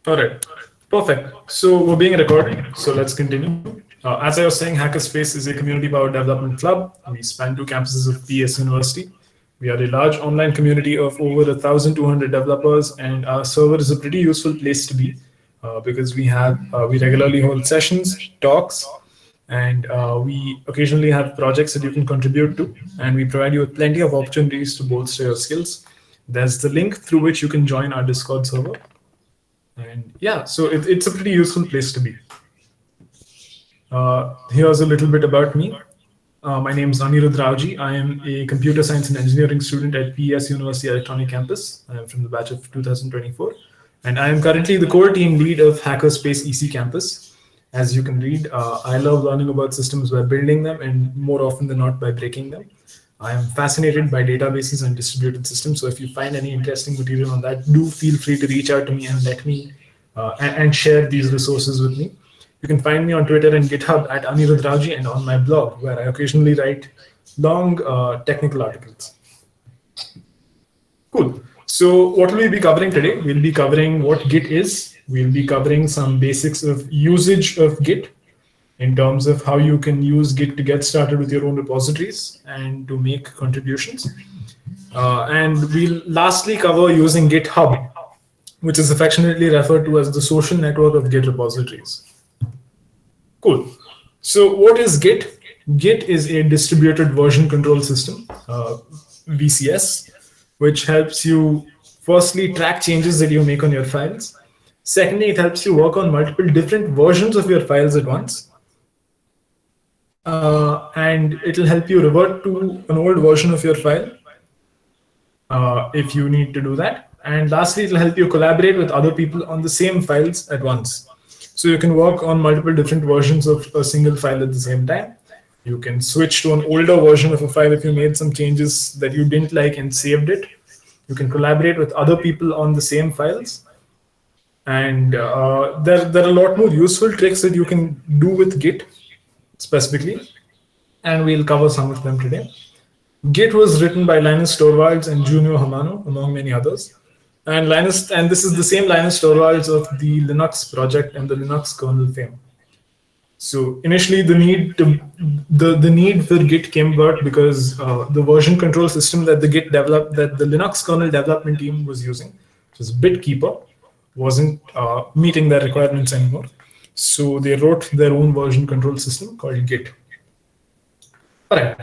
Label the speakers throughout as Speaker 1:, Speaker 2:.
Speaker 1: All right, perfect. So we're being recorded, so let's continue. As I was saying, HackerSpace is a community-powered development club. We span two campuses of PS University. We are a large online community of over 1,200 developers, and our server is a pretty useful place to be because we regularly hold sessions, talks, and we occasionally have projects that you can contribute to, and we provide you with plenty of opportunities to bolster your skills. There's the link through which you can join our Discord server. And yeah, so it's a pretty useful place to be. Here's a little bit about me. My name is Anirudh Raoji. I am a computer science and engineering student at PES University Electronic Campus. I am from the batch of 2024. And I am currently the core team lead of HackerSpace EC Campus. As you can read, I love learning about systems by building them and more often than not by breaking them. I am fascinated by databases and distributed systems. So if you find any interesting material on that, do feel free to reach out to me and let me and share these resources with me. You can find me on Twitter and GitHub at Anirudh Raoji and on my blog, where I occasionally write long technical articles. Cool. So what will we be covering today? We'll be covering what Git is. We'll be covering some basics of usage of Git in terms of how you can use Git to get started with your own repositories and to make contributions. And we'll lastly cover using GitHub, which is affectionately referred to as the social network of Git repositories. Cool. So what is Git? Git is a distributed version control system, VCS, which helps you firstly track changes that you make on your files. Secondly, it helps you work on multiple different versions of your files at once. And it'll help you revert to an old version of your file if you need to do that. And lastly, it'll help you collaborate with other people on the same files at once. So you can work on multiple different versions of a single file at the same time. You can switch to an older version of a file if you made some changes that you didn't like and saved it. You can collaborate with other people on the same files. And there are a lot more useful tricks that you can do with Git specifically, and we'll cover some of them today. Git was written by Linus Torvalds and Junio Hamano, among many others. And this is the same Linus Torvalds of the Linux project and the Linux kernel fame. So initially, the need for Git came about because the version control system that the Linux kernel development team was using, which was BitKeeper, wasn't meeting their requirements anymore. So they wrote their own version control system called Git. All right.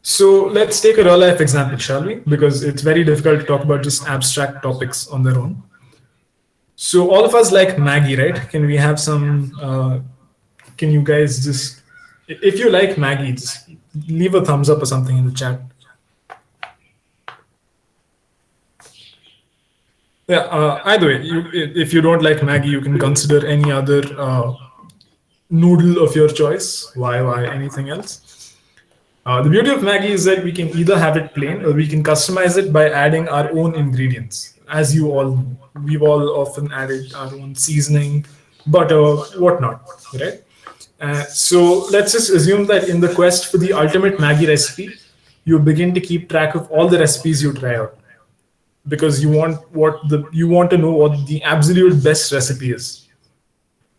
Speaker 1: So let's take a real life example, shall we? Because it's very difficult to talk about just abstract topics on their own. So all of us like Maggie, right? Can we have some, can you guys just, if you like Maggie, just leave a thumbs up or something in the chat. Yeah, either way, if you don't like Maggie, you can consider any other noodle of your choice. Why anything else? The beauty of Maggie is that we can either have it plain or we can customize it by adding our own ingredients. As you all know, we've all often added our own seasoning, butter, whatnot, right? So let's just assume that in the quest for the ultimate Maggie recipe, you begin to keep track of all the recipes you try out, because you want to know what the absolute best recipe is.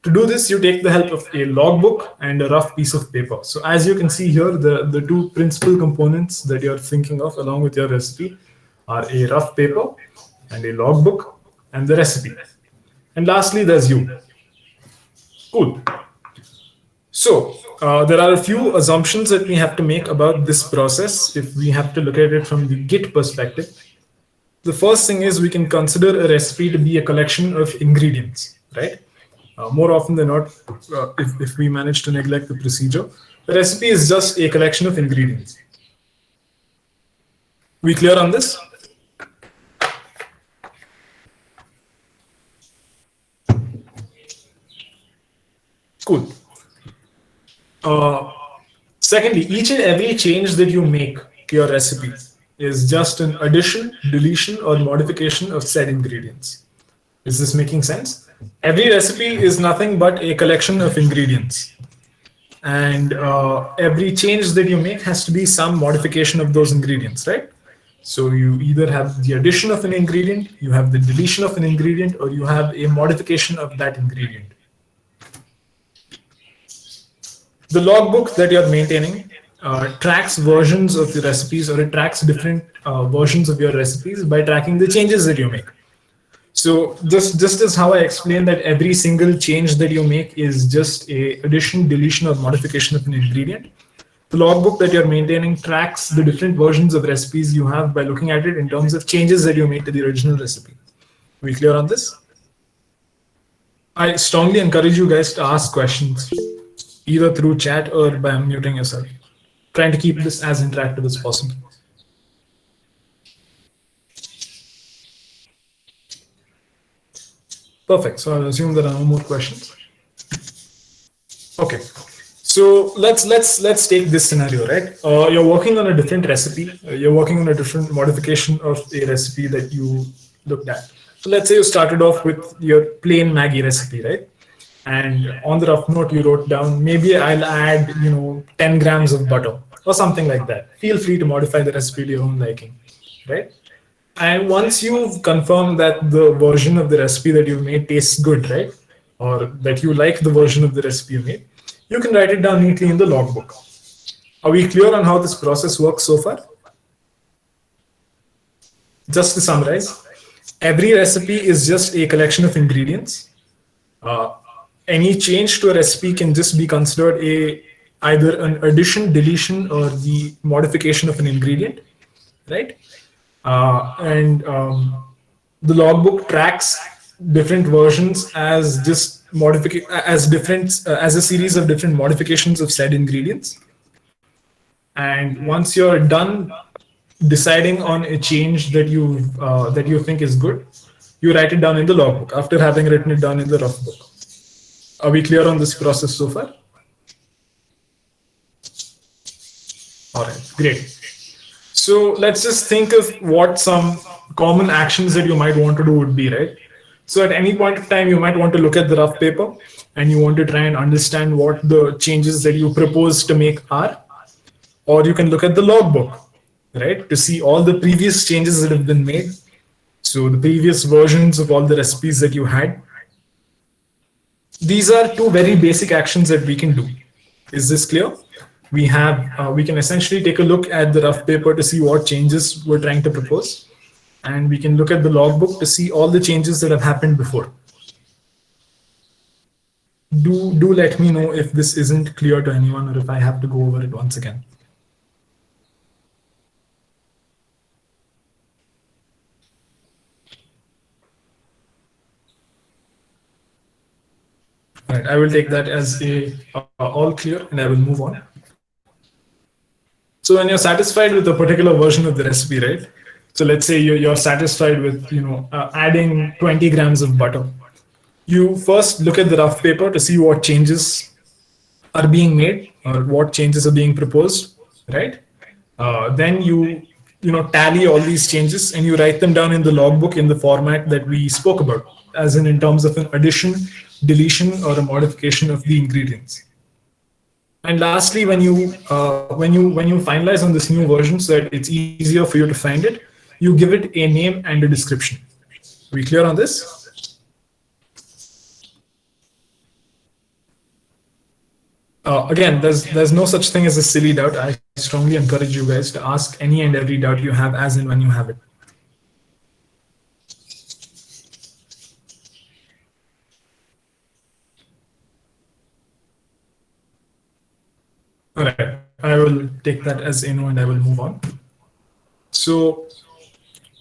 Speaker 1: To do this, you take the help of a logbook and a rough piece of paper. So as you can see here, the two principal components that you're thinking of along with your recipe are a rough paper and a logbook and the recipe. And lastly, there's you. Cool. So there are a few assumptions that we have to make about this process if we have to look at it from the Git perspective. The first thing is we can consider a recipe to be a collection of ingredients, right? More often than not, if we manage to neglect the procedure, the recipe is just a collection of ingredients. We clear on this? Cool. Secondly, each and every change that you make to your recipe is just an addition, deletion, or modification of said ingredients. Is this making sense? Every recipe is nothing but a collection of ingredients. And every change that you make has to be some modification of those ingredients, right? So you either have the addition of an ingredient, you have the deletion of an ingredient, or you have a modification of that ingredient. The logbook that you're maintaining tracks versions of the recipes, or it tracks different versions of your recipes by tracking the changes that you make. So just as how I explained that every single change that you make is just a addition, deletion, or modification of an ingredient, the logbook that you're maintaining tracks the different versions of recipes you have by looking at it in terms of changes that you made to the original recipe. Are we clear on this? I strongly encourage you guys to ask questions, either through chat or by unmuting yourself. Trying to keep this as interactive as possible. Perfect. So I'll assume there are no more questions. Okay. So let's take this scenario, right? You're working on a different recipe. You're working on a different modification of a recipe that you looked at. So let's say you started off with your plain Maggie recipe, right? And on the rough note, you wrote down, maybe I'll add, 10 grams of butter or something like that. Feel free to modify the recipe to your own liking, right? And once you've confirmed that the version of the recipe that you've made tastes good, right? Or that you like the version of the recipe you made, you can write it down neatly in the logbook. Are we clear on how this process works so far? Just to summarize, every recipe is just a collection of ingredients. Any change to a recipe can just be considered either an addition, deletion, or the modification of an ingredient, right? The logbook tracks different versions as just as a series of different modifications of said ingredients. And once you're done deciding on a change that you think is good, you write it down in the logbook after having written it down in the rough book. Are we clear on this process so far? All right, great. So let's just think of what some common actions that you might want to do would be, right? So at any point of time, you might want to look at the rough paper and you want to try and understand what the changes that you propose to make are. Or you can look at the logbook, right, to see all the previous changes that have been made. So the previous versions of all the recipes that you had. These are two very basic actions that we can do. Is this clear? We can essentially take a look at the rough paper to see what changes we're trying to propose. And we can look at the logbook to see all the changes that have happened before. Do let me know if this isn't clear to anyone or if I have to go over it once again. All right, I will take that as all clear and I will move on. So when you're satisfied with a particular version of the recipe, right? So let's say you're satisfied with adding 20 grams of butter. You first look at the rough paper to see what changes are being made or what changes are being proposed, right? Then you tally all these changes and you write them down in the logbook in the format that we spoke about, as in terms of an addition, deletion, or a modification of the ingredients. And lastly, when you finalize on this new version so that it's easier for you to find it, you give it a name and a description. Are we clear on this? Again, there's no such thing as a silly doubt. I strongly encourage you guys to ask any and every doubt you have as and when you have it. All right, I will take that as a no and I will move on. So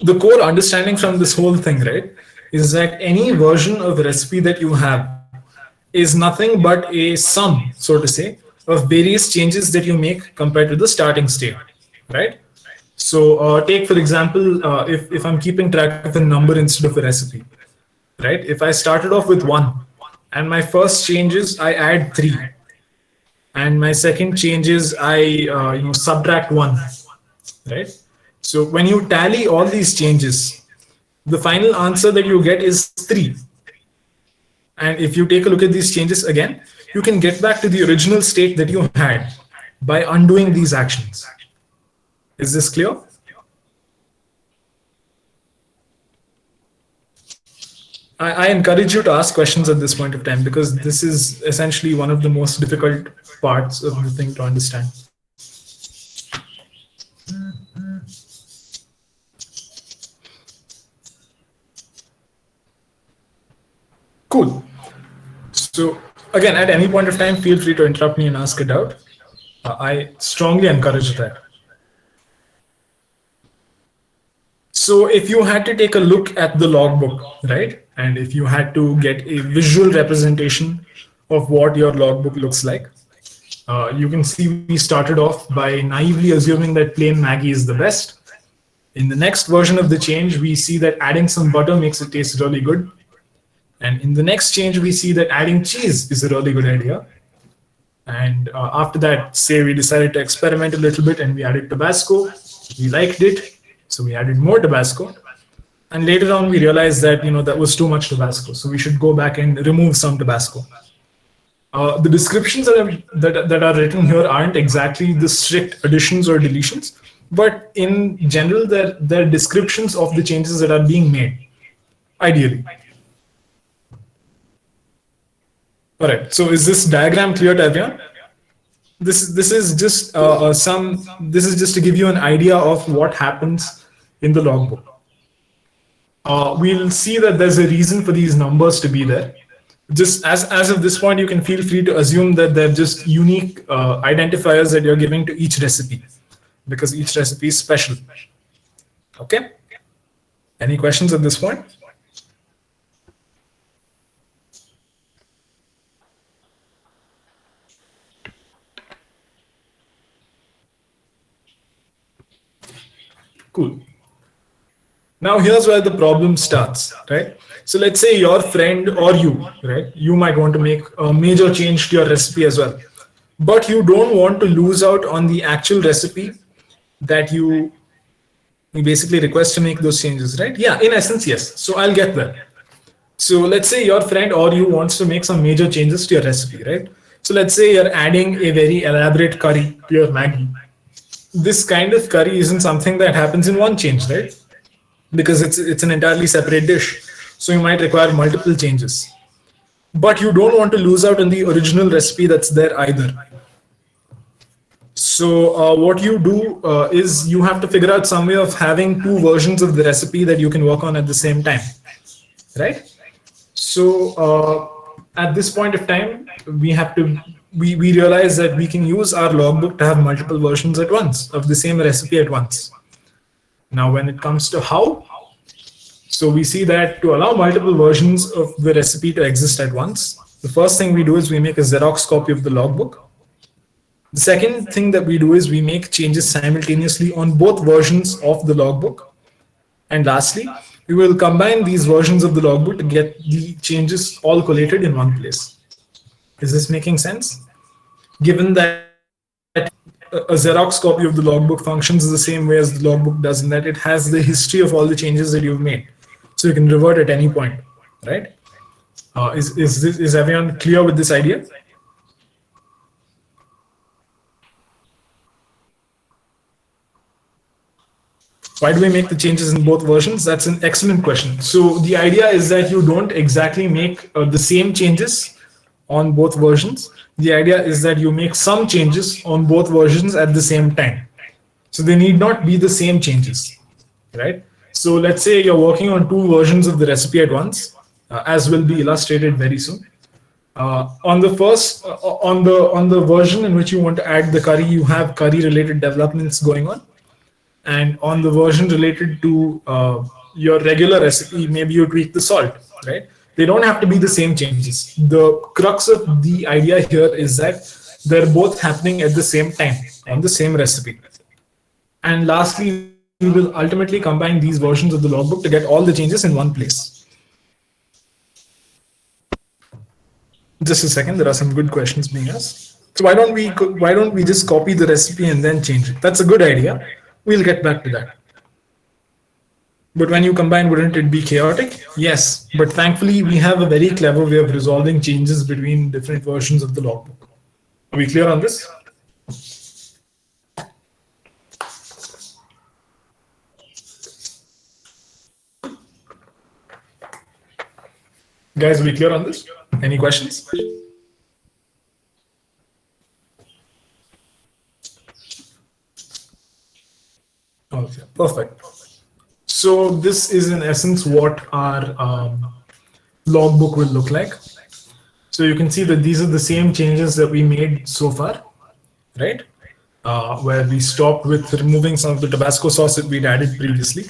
Speaker 1: the core understanding from this whole thing, right, is that any version of the recipe that you have is nothing but a sum, so to say, of various changes that you make compared to the starting state, right? So take, for example, if I'm keeping track of a number instead of a recipe, right? If I started off with 1 and my first change is I add 3 and my second change is I subtract 1, right? So when you tally all these changes, the final answer that you get is 3. And if you take a look at these changes again, you can get back to the original state that you had by undoing these actions. Is this clear? I encourage you to ask questions at this point of time, because this is essentially one of the most difficult parts of the thing to understand. Cool. So again, at any point of time, feel free to interrupt me and ask it out. I strongly encourage that. So if you had to take a look at the logbook, right, and if you had to get a visual representation of what your logbook looks like, you can see we started off by naively assuming that plain Maggie is the best. In the next version of the change, we see that adding some butter makes it taste really good. And in the next change, we see that adding cheese is a really good idea. And after that, say we decided to experiment a little bit and we added Tabasco. We liked it, so we added more Tabasco. And later on, we realized that that was too much Tabasco, so we should go back and remove some Tabasco. The descriptions that are written here aren't exactly the strict additions or deletions, but in general, they're descriptions of the changes that are being made, ideally. All right. So is this diagram clear to everyone? This is just this is just to give you an idea of what happens in the logbook. We'll see that there's a reason for these numbers to be there. Just as of this point, you can feel free to assume that they're just unique identifiers that you're giving to each recipe, because each recipe is special. Okay? Any questions at this point? Cool. Now here's where the problem starts, right? So let's say your friend or you, right? You might want to make a major change to your recipe as well, but you don't want to lose out on the actual recipe that you basically request to make those changes, right? Yeah, in essence, yes. So I'll get there. So let's say your friend or you wants to make some major changes to your recipe, right? So let's say you're adding a very elaborate curry to your Maggi. This kind of curry isn't something that happens in one change, right? Because it's an entirely separate dish. So you might require multiple changes. But you don't want to lose out on the original recipe that's there either. So what you do is you have to figure out some way of having two versions of the recipe that you can work on at the same time, right? So at this point of time, we realize that we can use our logbook to have multiple versions at once of the same recipe at once. Now, when it comes to how, so we see that to allow multiple versions of the recipe to exist at once, the first thing we do is we make a Xerox copy of the logbook. The second thing that we do is we make changes simultaneously on both versions of the logbook. And lastly, we will combine these versions of the logbook to get the changes all collated in one place. Is this making sense? Given that a Xerox copy of the logbook functions the same way as the logbook does, in that it has the history of all the changes that you've made. So you can revert at any point, right? Is everyone clear with this idea? Why do we make the changes in both versions? That's an excellent question. So the idea is that you don't exactly make the same changes on both versions. The idea is that you make some changes on both versions at the same time. So they need not be the same changes, right? So let's say you're working on two versions of the recipe at once, as will be illustrated very soon. On the version in which you want to add the curry, you have curry related developments going on. And on the version related to your regular recipe, maybe you tweak the salt, right? They don't have to be the same changes. The crux of the idea here is that they're both happening at the same time on the same recipe. And lastly, we will ultimately combine these versions of the logbook to get all the changes in one place. Just a second, there are some good questions being asked. So why don't we just copy the recipe and then change it? That's a good idea. We'll get back to that. But when you combine, wouldn't it be chaotic? Yes, but thankfully we have a very clever way of resolving changes between different versions of the logbook. Are we clear on this? Guys, are we clear on this? Any questions? Okay, perfect. So this is in essence what our logbook will look like. So you can see that these are the same changes that we made so far, right? Where we stopped with removing some of the Tabasco sauce that we'd added previously.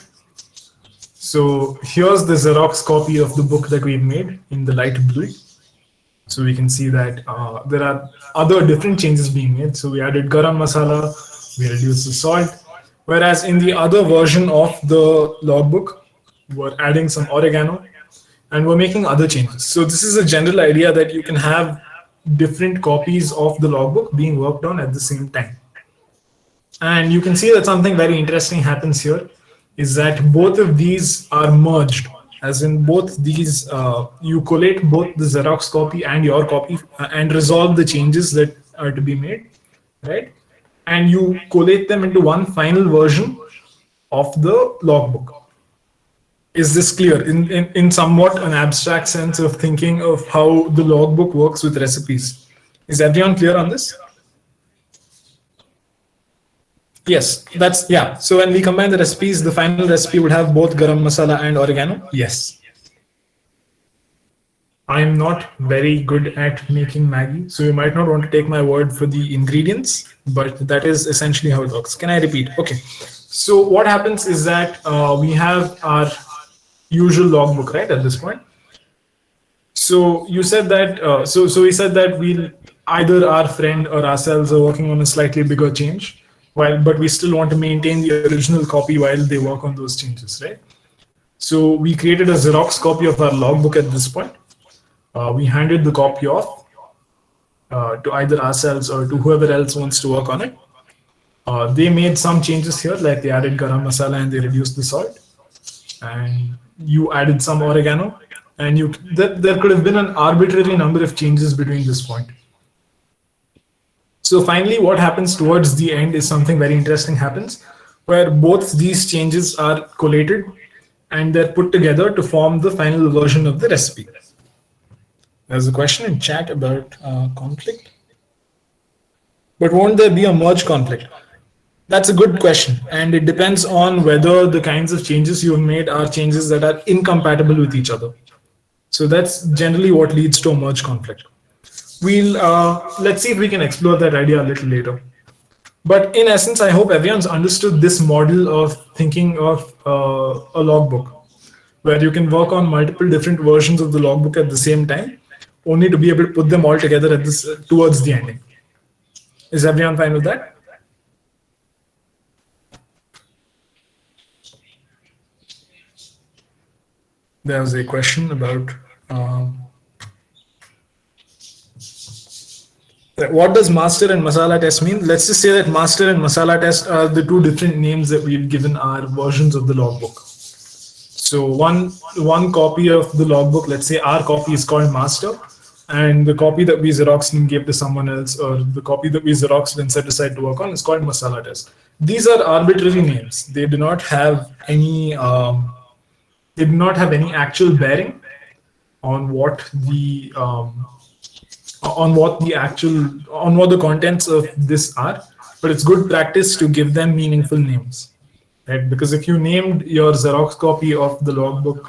Speaker 1: So here's the Xerox copy of the book that we've made in the light blue. So we can see that there are other different changes being made. So we added garam masala, we reduced the salt. Whereas in the other version of the logbook, we're adding some oregano and we're making other changes. So this is a general idea that you can have different copies of the logbook being worked on at the same time. And you can see that something very interesting happens here is that both of these are merged, as in both these, you collate both the Xerox copy and your copy and resolve the changes that are to be made, right? And you collate them into one final version of the logbook. Is this clear in somewhat an abstract sense of thinking of how the logbook works with recipes? Is everyone clear on this? Yes, that's, yeah. So when we combine the recipes, the final recipe would have both garam masala and oregano. Yes. I'm not very good at making Maggi, so you might not want to take my word for the ingredients, but that is essentially how it works. Can I repeat? Okay. So what happens is that we have our usual logbook, right, at this point. So you said that, so we said that we'll either our friend or ourselves are working on a slightly bigger change, but we still want to maintain the original copy while they work on those changes, right? So we created a Xerox copy of our logbook at this point. We handed the copy off to either ourselves or to whoever else wants to work on it. They made some changes here, like they added garam masala and they reduced the salt. And you added some oregano. And there could have been an arbitrary number of changes between this point. So finally, what happens towards the end is something very interesting happens, where both these changes are collated and they're put together to form the final version of the recipe. There's a question in chat about conflict. But won't there be a merge conflict? That's a good question. And it depends on whether the kinds of changes you've made are changes that are incompatible with each other. So that's generally what leads to a merge conflict. Let's see if we can explore that idea a little later. But in essence, I hope everyone's understood this model of thinking of a logbook, where you can work on multiple different versions of the logbook at the same time, only to be able to put them all together at this towards the ending. Is everyone fine with that? There was a question about what does master and masala test mean? Let's just say that master and masala test are the two different names that we've given our versions of the logbook. So one copy of the logbook, let's say our copy is called master, and the copy that we Xeroxed and gave to someone else, or the copy that we Xeroxed and set aside to work on, is called masala test. These are arbitrary names. They do not have any actual bearing on what the contents of this are, but it's good practice to give them meaningful names, right? Because if you named your Xerox copy of the logbook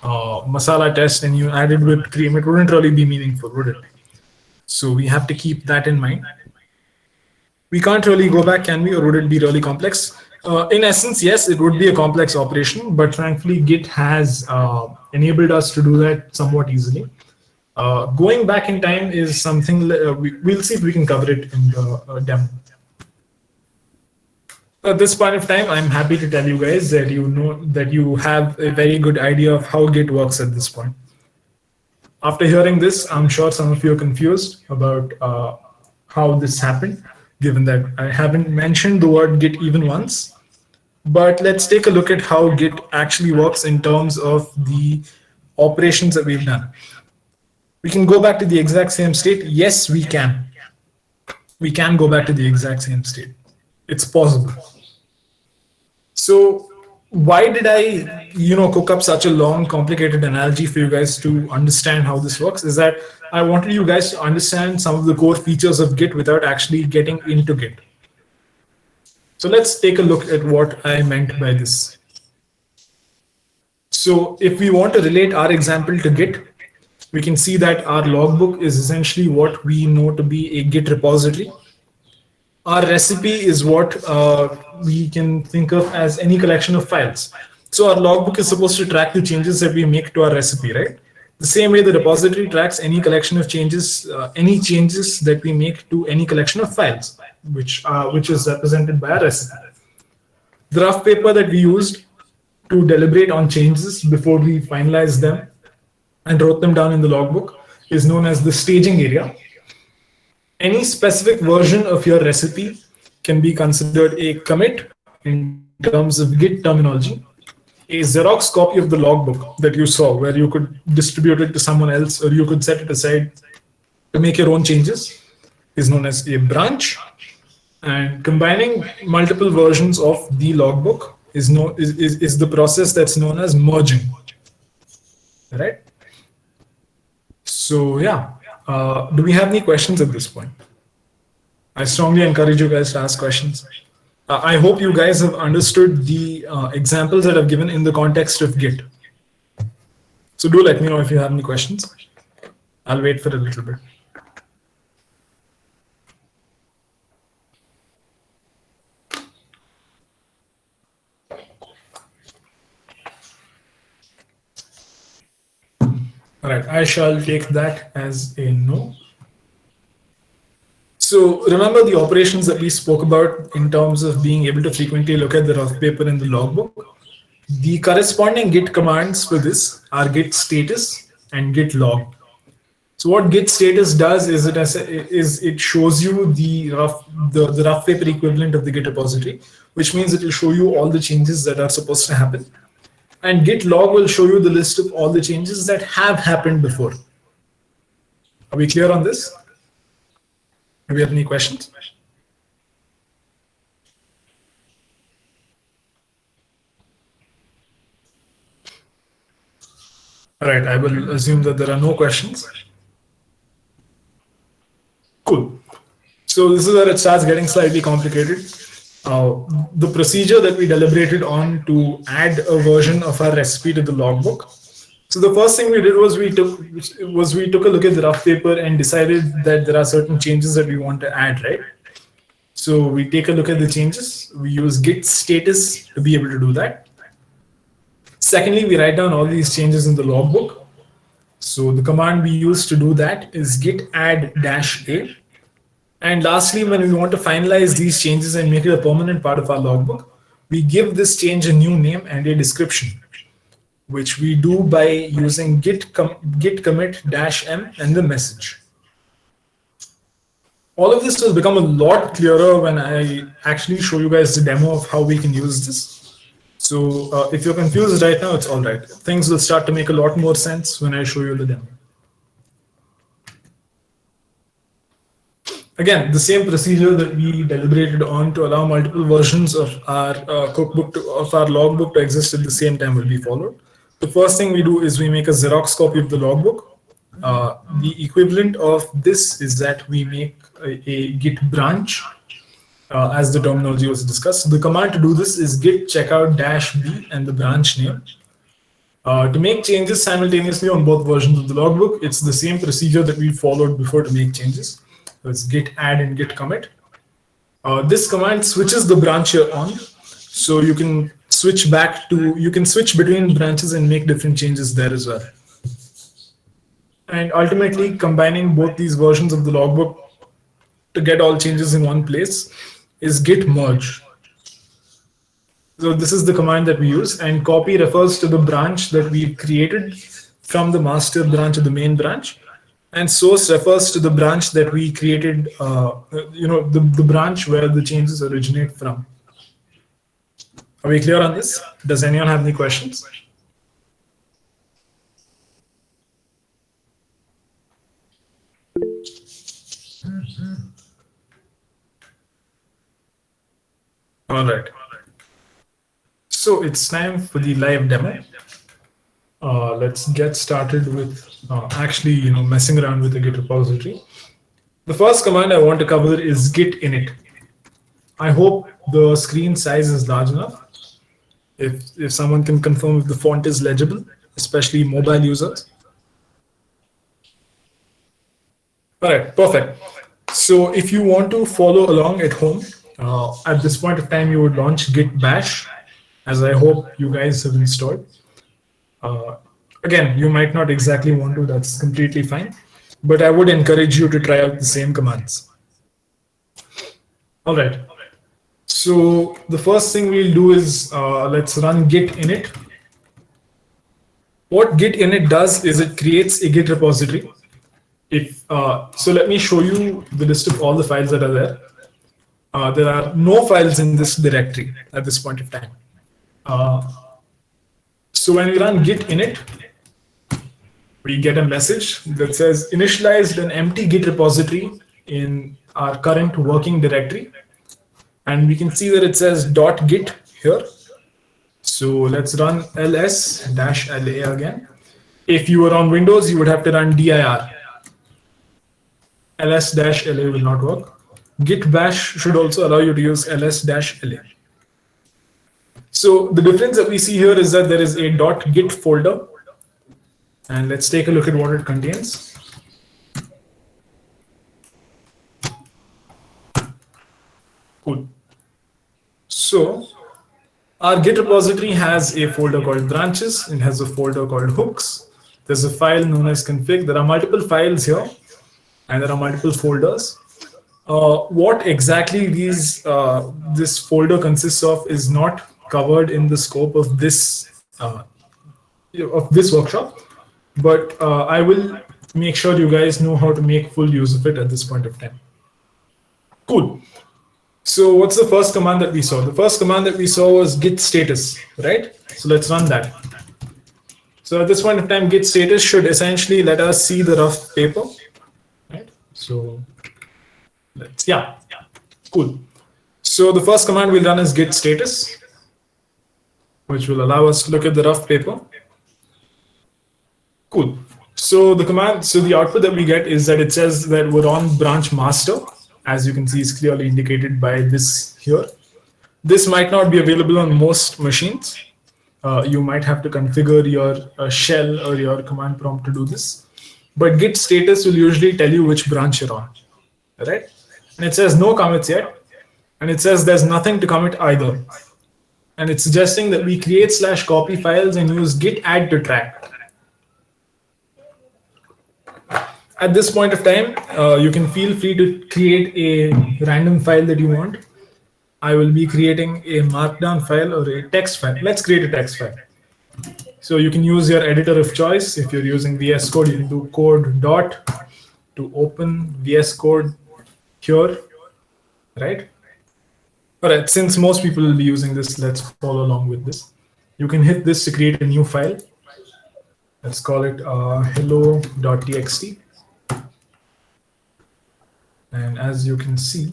Speaker 1: masala test and you added whipped cream, it wouldn't really be meaningful, would it? So we have to keep that in mind. We can't really go back, can we, or would it be really complex? In essence, yes, it would be a complex operation, but thankfully Git has enabled us to do that somewhat easily. Going back in time is something we'll see if we can cover it in the demo. At this point of time, I'm happy to tell you guys that you have a very good idea of how Git works at this point. After hearing this, I'm sure some of you are confused about how this happened, given that I haven't mentioned the word Git even once. But let's take a look at how Git actually works in terms of the operations that we've done. We can go back to the exact same state. Yes, we can. We can go back to the exact same state. It's possible. So why did I, cook up such a long, complicated analogy for you guys to understand how this works? Is that I wanted you guys to understand some of the core features of Git without actually getting into Git. So let's take a look at what I meant by this. So if we want to relate our example to Git, we can see that our logbook is essentially what we know to be a Git repository. Our recipe is what we can think of as any collection of files. So our logbook is supposed to track the changes that we make to our recipe, right? The same way the repository tracks any collection of changes, any changes that we make to any collection of files, which is represented by our recipe. The rough paper that we used to deliberate on changes before we finalized them and wrote them down in the logbook is known as the staging area. Any specific version of your recipe can be considered a commit in terms of Git terminology. A Xerox copy of the logbook that you saw, where you could distribute it to someone else or you could set it aside to make your own changes, is known as a branch. And combining multiple versions of the logbook is the process that's known as merging. Right? So yeah, do we have any questions at this point? I strongly encourage you guys to ask questions. I hope you guys have understood the examples that I've given in the context of Git. So do let me know if you have any questions. I'll wait for a little bit. All right, I shall take that as a no. So remember the operations that we spoke about in terms of being able to frequently look at the rough paper in the logbook. The corresponding Git commands for this are git status and git log. So what git status does is it shows you the rough paper equivalent of the Git repository, which means it will show you all the changes that are supposed to happen. And git log will show you the list of all the changes that have happened before. Are we clear on this? Do we have any questions? All right, I will assume that there are no questions. Cool. So this is where it starts getting slightly complicated. The procedure that we deliberated on to add a version of our recipe to the logbook. So the first thing we did was we took a look at the rough paper and decided that there are certain changes that we want to add, right? So we take a look at the changes. We use git status to be able to do that. Secondly, we write down all these changes in the logbook. So the command we use to do that is git add -a. And lastly, when we want to finalize these changes and make it a permanent part of our logbook, we give this change a new name and a description, which we do by using git commit -m and the message. All of this will become a lot clearer when I actually show you guys the demo of how we can use this. So if you're confused right now, it's all right. Things will start to make a lot more sense when I show you the demo. Again, the same procedure that we deliberated on to allow multiple versions of our of our logbook to exist at the same time will be followed. The first thing we do is we make a Xerox copy of the logbook. The equivalent of this is that we make a Git branch, as the terminology was discussed. So the command to do this is git checkout -b and the branch name. To make changes simultaneously on both versions of the logbook, it's the same procedure that we followed before to make changes. So it's git add and git commit. This command switches the branch you're on, so you can switch between branches and make different changes there as well. And ultimately, combining both these versions of the logbook to get all changes in one place is git merge. So this is the command that we use, and copy refers to the branch that we've created from the master branch of the main branch, and source refers to the branch that we created, the branch where the changes originate from. Are we clear on this? Does anyone have any questions? All right. So it's time for the live demo. Let's get started with actually messing around with the Git repository. The first command I want to cover is git init. I hope the screen size is large enough. If someone can confirm if the font is legible, especially mobile users. All right, perfect. So if you want to follow along at home, at this point of time, you would launch git bash, as I hope you guys have installed. Again, you might not exactly want to, that's completely fine. But I would encourage you to try out the same commands. All right. So the first thing we'll do is let's run git init. What git init does is it creates a Git repository. So let me show you the list of all the files that are there. There are no files in this directory at this point of time. So when we run git init, we get a message that says initialized an empty Git repository in our current working directory. And we can see that it says .git here. So let's run ls-la again. If you were on Windows, you would have to run dir. ls-la will not work. Git bash should also allow you to use ls-la. So the difference that we see here is that there is a .git folder. And let's take a look at what it contains. Cool. So our Git repository has a folder called branches. It has a folder called hooks. There's a file known as config. There are multiple files here, and there are multiple folders. What exactly this folder consists of is not covered in the scope of this workshop. But I will make sure you guys know how to make full use of it at this point of time. Cool. So what's the first command that we saw? The first command that we saw was git status, right? So let's run that. So at this point of time, git status should essentially let us see the rough paper, right? So cool. So the first command we'll run is git status, which will allow us to look at the rough paper. Cool. So the output that we get is that it says that we're on branch master. As you can see, is clearly indicated by this here. This might not be available on most machines. You might have to configure your shell or your command prompt to do this. But git status will usually tell you which branch you're on, right? And it says no commits yet. And it says there's nothing to commit either. And it's suggesting that we create /copy files and use git add to track. At this point of time, you can feel free to create a random file that you want. I will be creating a markdown file or a text file. Let's create a text file. So you can use your editor of choice. If you're using VS Code, you can do code dot to open VS Code here, right? All right, since most people will be using this, let's follow along with this. You can hit this to create a new file. Let's call it hello.txt. And as you can see,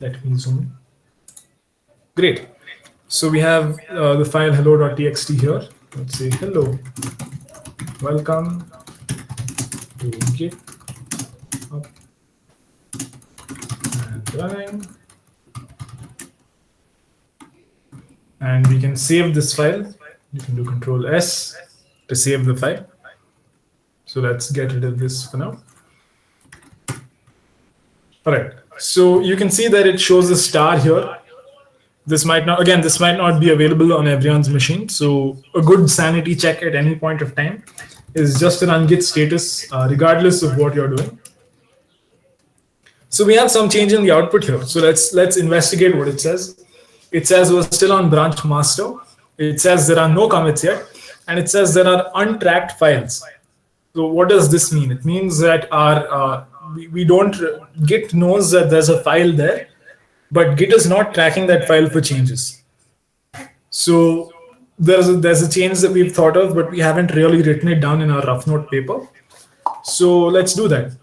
Speaker 1: let me zoom in. Great. So we have the file hello.txt here. Let's say hello. Welcome to Git Up and Running. And we can save this file. You can do Control S to save the file. So let's get rid of this for now. All right, so you can see that it shows a star here. This might not be available on everyone's machine. So a good sanity check at any point of time is just to run git status, regardless of what you're doing. So we have some change in the output here. So let's investigate what it says. It says we're still on branch master. It says there are no commits yet, and it says there are untracked files. So what does this mean? It means that Git knows that there's a file there, but Git is not tracking that file for changes. So there's a change that we've thought of, but we haven't really written it down in our rough note paper. So let's do that.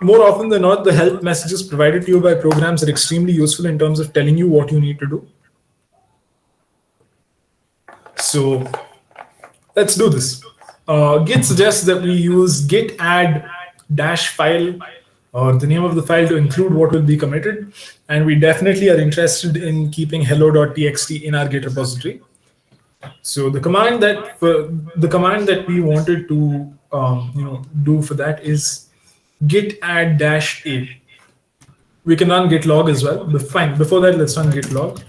Speaker 1: More often than not, the help messages provided to you by programs are extremely useful in terms of telling you what you need to do. So let's do this. Git suggests that we use git add dash file or the name of the file to include what will be committed. And we definitely are interested in keeping hello.txt in our Git repository. So the command that we wanted to do for that is git add dash a. We can run git log as well, but fine. Before that, let's run git log.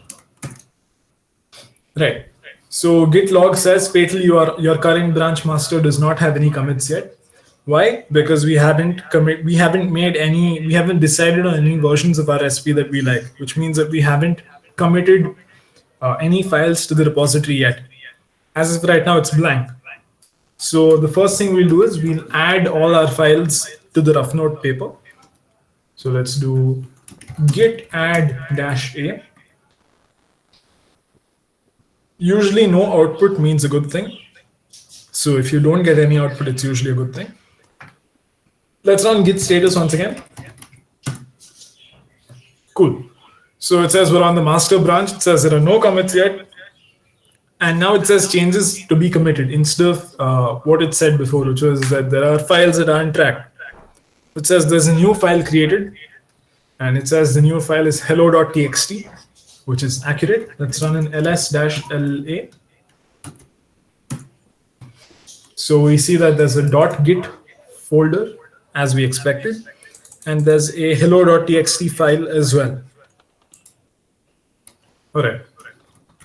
Speaker 1: Right. So git log says fatal your current branch master does not have any commits yet. Why? Because we haven't decided on any versions of our SP that we like, which means that we haven't committed any files to the repository yet. As of right now, it's blank. So the first thing we'll do is we'll add all our files to the rough note paper. So let's do git add dash a. Usually no output means a good thing. So if you don't get any output, it's usually a good thing. Let's run git status once again. Cool. So it says we're on the master branch. It says there are no commits yet. And now it says changes to be committed instead of what it said before, which was that there are files that aren't tracked. It says there's a new file created. And it says the new file is hello.txt, which is accurate. Let's run an ls-la. So we see that there's a .git folder, as we expected. And there's a hello.txt file as well. All right.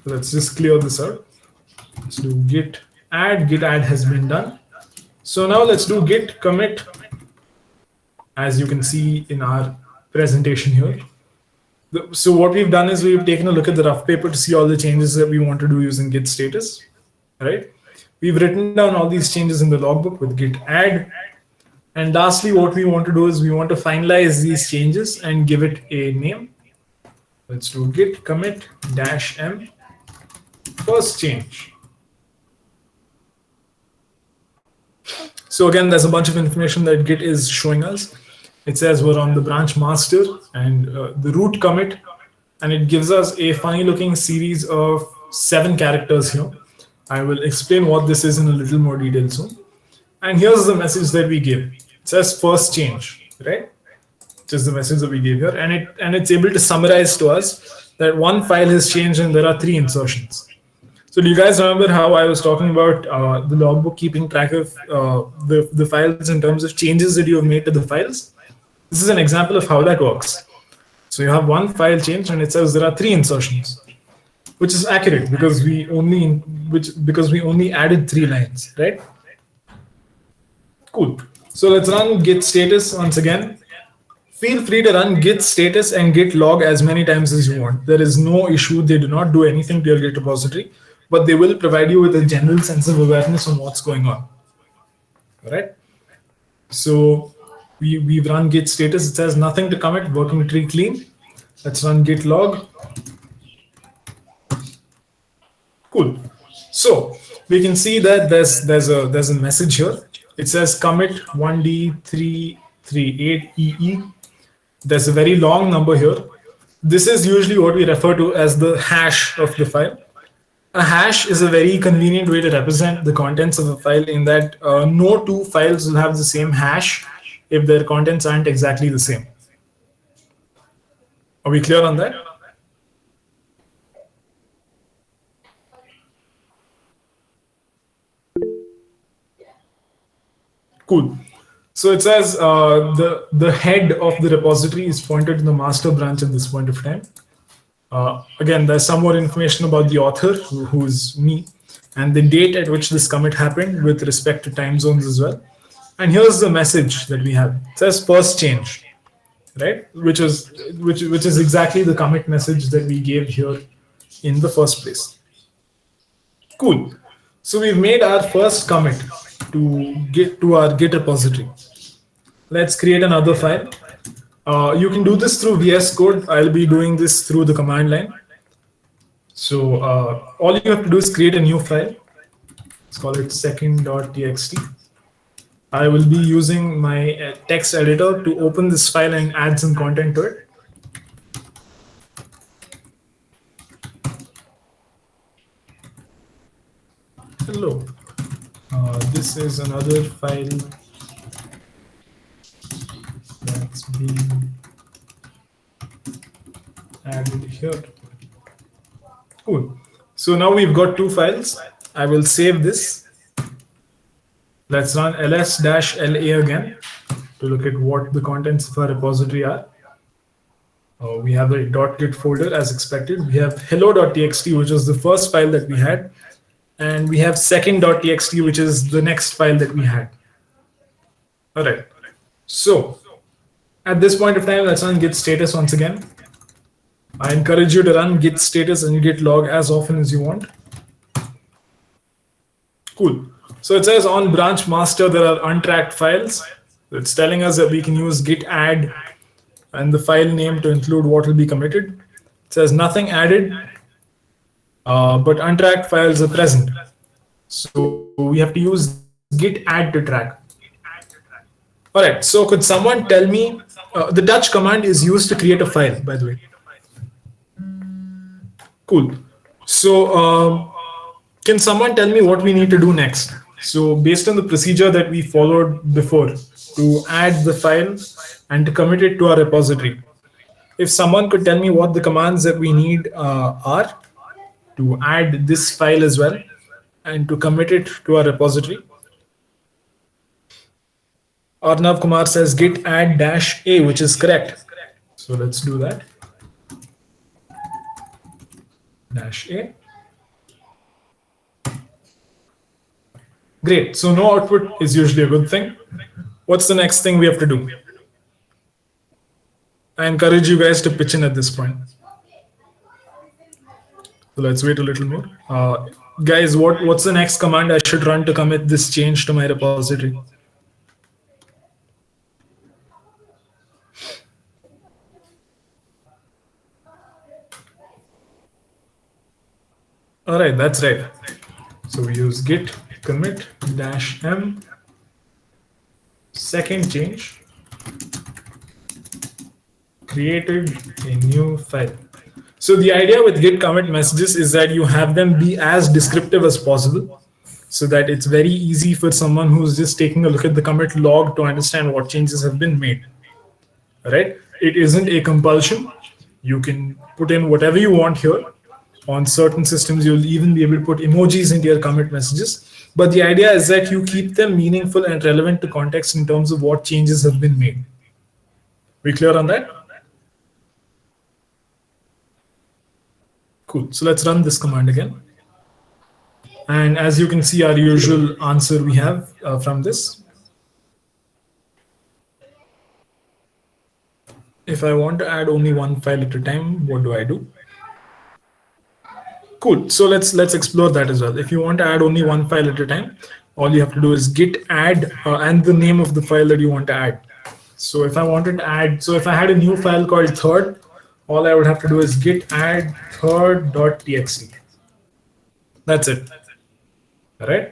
Speaker 1: Let's just clear this out. Let's do git add. Git add has been done. So now let's do git commit, as you can see in our presentation here. So what we've done is we've taken a look at the rough paper to see all the changes that we want to do using git status. Right? We've written down all these changes in the logbook with git add. And lastly, what we want to do is we want to finalize these changes and give it a name. Let's do git commit dash m first change. So again, there's a bunch of information that Git is showing us. It says we're on the branch master and the root commit, and it gives us a funny looking series of 7 characters here. I will explain what this is in a little more detail soon. And here's the message that we give. It says first change, right? Which is the message that we gave here. And it's able to summarize to us that one file has changed and there are 3 insertions. So do you guys remember how I was talking about the logbook keeping track of the files in terms of changes that you have made to the files? This is an example of how that works. So you have one file change and it says there are 3 insertions, which is accurate because we only added 3 lines, right? Cool. So let's run git status once again. Feel free to run git status and git log as many times as you want. There is no issue. They do not do anything to your Git repository, but they will provide you with a general sense of awareness on what's going on. All right. So we've run git status. It says nothing to commit, working tree clean. Let's run git log. Cool. So we can see that there's a message here. It says commit 1D338EE. There's a very long number here. This is usually what we refer to as the hash of the file. A hash is a very convenient way to represent the contents of a file in that no 2 files will have the same hash if their contents aren't exactly the same. Are we clear on that? Cool. So it says the head of the repository is pointed to the master branch at this point of time. Again, there's some more information about the author, who is me, and the date at which this commit happened with respect to time zones as well. And here's the message that we have. It says first change, right? Which is exactly the commit message that we gave here in the first place. Cool. So we've made our first commit to our Git repository. Let's create another file. You can do this through VS Code. I'll be doing this through the command line. So all you have to do is create a new file. Let's call it second.txt. I will be using my text editor to open this file and add some content to it. hello. This is another file that's being added here. Cool. So now we've got two files. I will save this. Let's run ls-la again to look at what the contents of our repository are. We have a .git folder as expected. We have hello.txt, which is the first file that we had. And we have second.txt, which is the next file that we had. All right. So at this point of time, let's run git status once again. I encourage you to run git status and git log as often as you want. Cool. So it says on branch master, there are untracked files. It's telling us that we can use git add and the file name to include what will be committed. It says nothing added, but untracked files are present. So we have to use git add to track. All right. So could someone tell me, the Dutch command is used to create a file, by the way. Cool. So can someone tell me what we need to do next? So based on the procedure that we followed before to add the file and to commit it to our repository, if someone could tell me what the commands that we need are to add this file as well and to commit it to our repository. Arnav Kumar says git add -a, which is correct. So let's do that. -a. Great. So no output is usually a good thing. What's the next thing we have to do? I encourage you guys to pitch in at this point. So let's wait a little more. Guys, what's the next command I should run to commit this change to my repository? All right, that's right. So we use git commit -m second change created a new file. So the idea with git commit messages is that you have them be as descriptive as possible so that it's very easy for someone who's just taking a look at the commit log to understand what changes have been made. All right? It isn't a compulsion. You can put in whatever you want here. On certain systems, you'll even be able to put emojis into your commit messages. But the idea is that you keep them meaningful and relevant to context in terms of what changes have been made. We clear on that? Cool. So let's run this command again. And as you can see, our usual answer we have from this. If I want to add only one file at a time, what do I do? Cool. So let's explore that as well. If you want to add only one file at a time, all you have to do is git add and the name of the file that you want to add. So if I wanted to add, so if I had a new file called third, all I would have to do is git add third.txt. That's it. All right.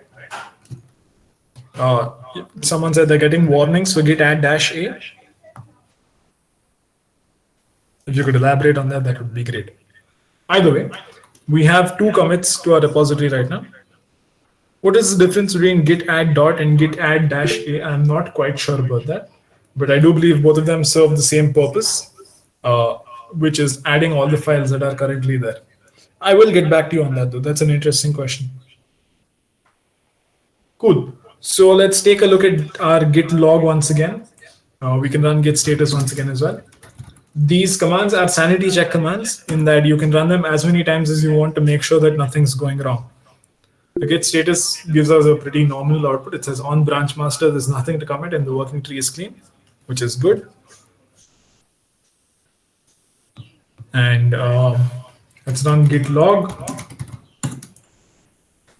Speaker 1: Someone said they're getting warnings for git add -a. If you could elaborate on that, that would be great. Either way, we have two commits to our repository right now. What is the difference between git add dot and git add -a? I'm not quite sure about that, but I do believe both of them serve the same purpose, which is adding all the files that are currently there. I will get back to you on that though. That's an interesting question. Cool. So let's take a look at our git log once again. We can run git status once again as well. These commands are sanity check commands in that you can run them as many times as you want to make sure that nothing's going wrong. The git status gives us a pretty nominal output. It says on branch master, there's nothing to commit and the working tree is clean, which is good. And let's run git log.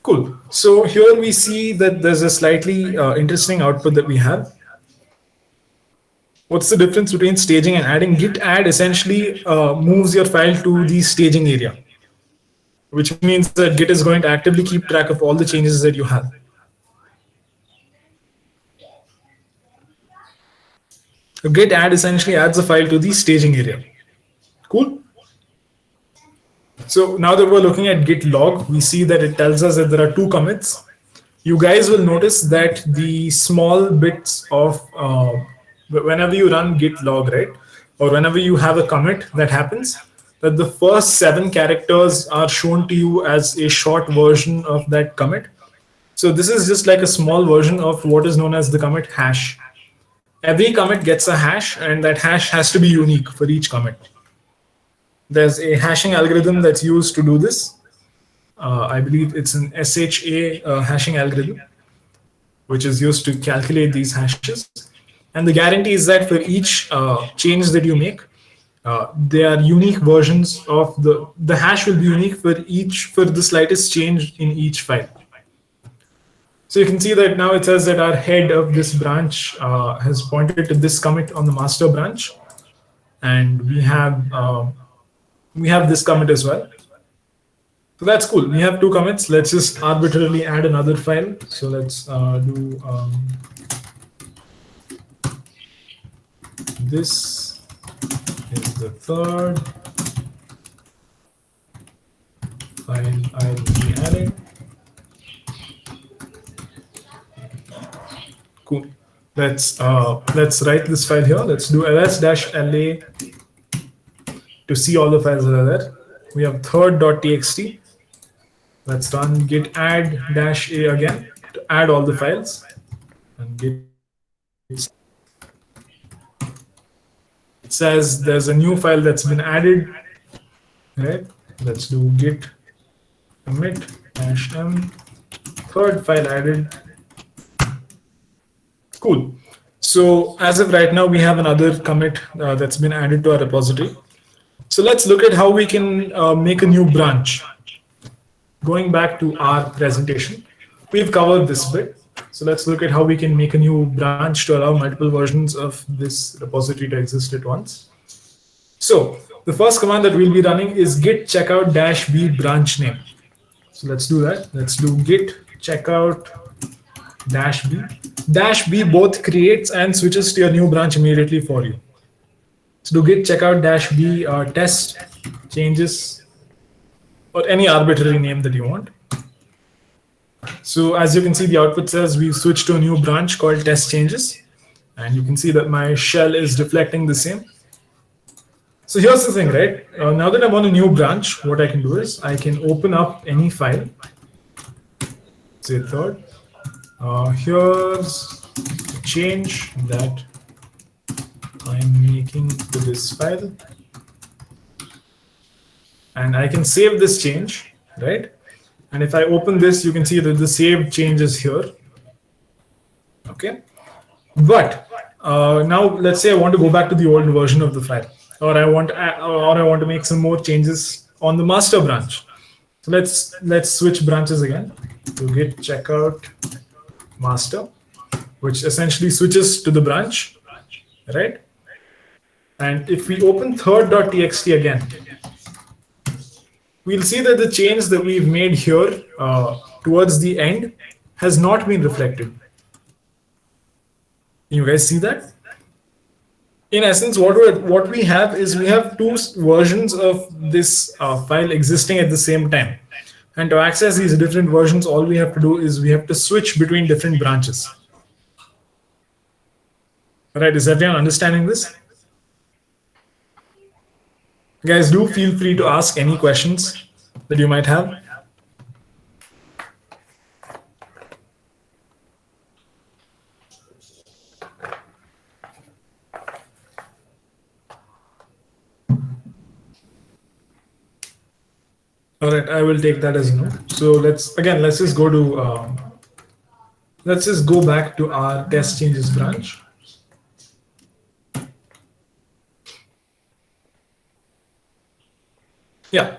Speaker 1: Cool. So here we see that there's a slightly interesting output that we have. What's the difference between staging and adding? Git add essentially moves your file to the staging area, which means that Git is going to actively keep track of all the changes that you have. So Git add essentially adds a file to the staging area. Cool. So now that we're looking at git log, we see that it tells us that there are two commits. you guys will notice that the small bits of whenever you run git log, right, or whenever you have a commit that happens, that the first 7 characters are shown to you as a short version of that commit. So this is just like a small version of what is known as the commit hash. Every commit gets a hash, and that hash has to be unique for each commit. There's a hashing algorithm that's used to do this. I believe it's an SHA hashing algorithm, which is used to calculate these hashes. And the guarantee is that for each change that you make, they are unique versions of the hash will be unique for the slightest change in each file. So you can see that now it says that our head of this branch has pointed to this commit on the master branch, and we have this commit as well. So that's cool. We have 2 commits. Let's just arbitrarily add another file. So let's do this is the third file I'll be adding. Cool. Let's write this file here. Let's do ls-la to see all the files that are there. We have third.txt. Let's run git add-a again to add all the files. And git it says there's a new file that's been added. Right? Let's do git commit -m, third file added. Cool. So as of right now, we have another commit that's been added to our repository. So let's look at how we can make a new branch. Going back to our presentation, we've covered this bit. So let's look at how we can make a new branch to allow multiple versions of this repository to exist at once. So the first command that we'll be running is git checkout -b branch name. So let's do that. Let's do git checkout -b. -b both creates and switches to your new branch immediately for you. So do git checkout -b test changes, or any arbitrary name that you want. So as you can see, the output says we've switched to a new branch called test changes, and you can see that my shell is reflecting the same. So here's the thing, right? Now that I'm on a new branch, what I can do is I can open up any file, say third. Here's the change that I'm making to this file. And I can save this change, right? And if I open this, you can see that the saved change is here. Okay. But now let's say I want to go back to the old version of the file, or I want to make some more changes on the master branch. So let's switch branches again to git checkout master, which essentially switches to the branch, right? And if we open third.txt again, we'll see that the change that we've made here towards the end has not been reflected. You guys see that? In essence, what we have is we have 2 versions of this file existing at the same time. And to access these different versions, all we have to do is we have to switch between different branches. All right, is everyone understanding this? Guys, do feel free to ask any questions that you might have. All right, I will take that as no. So let's just go back to our test changes branch. Yeah.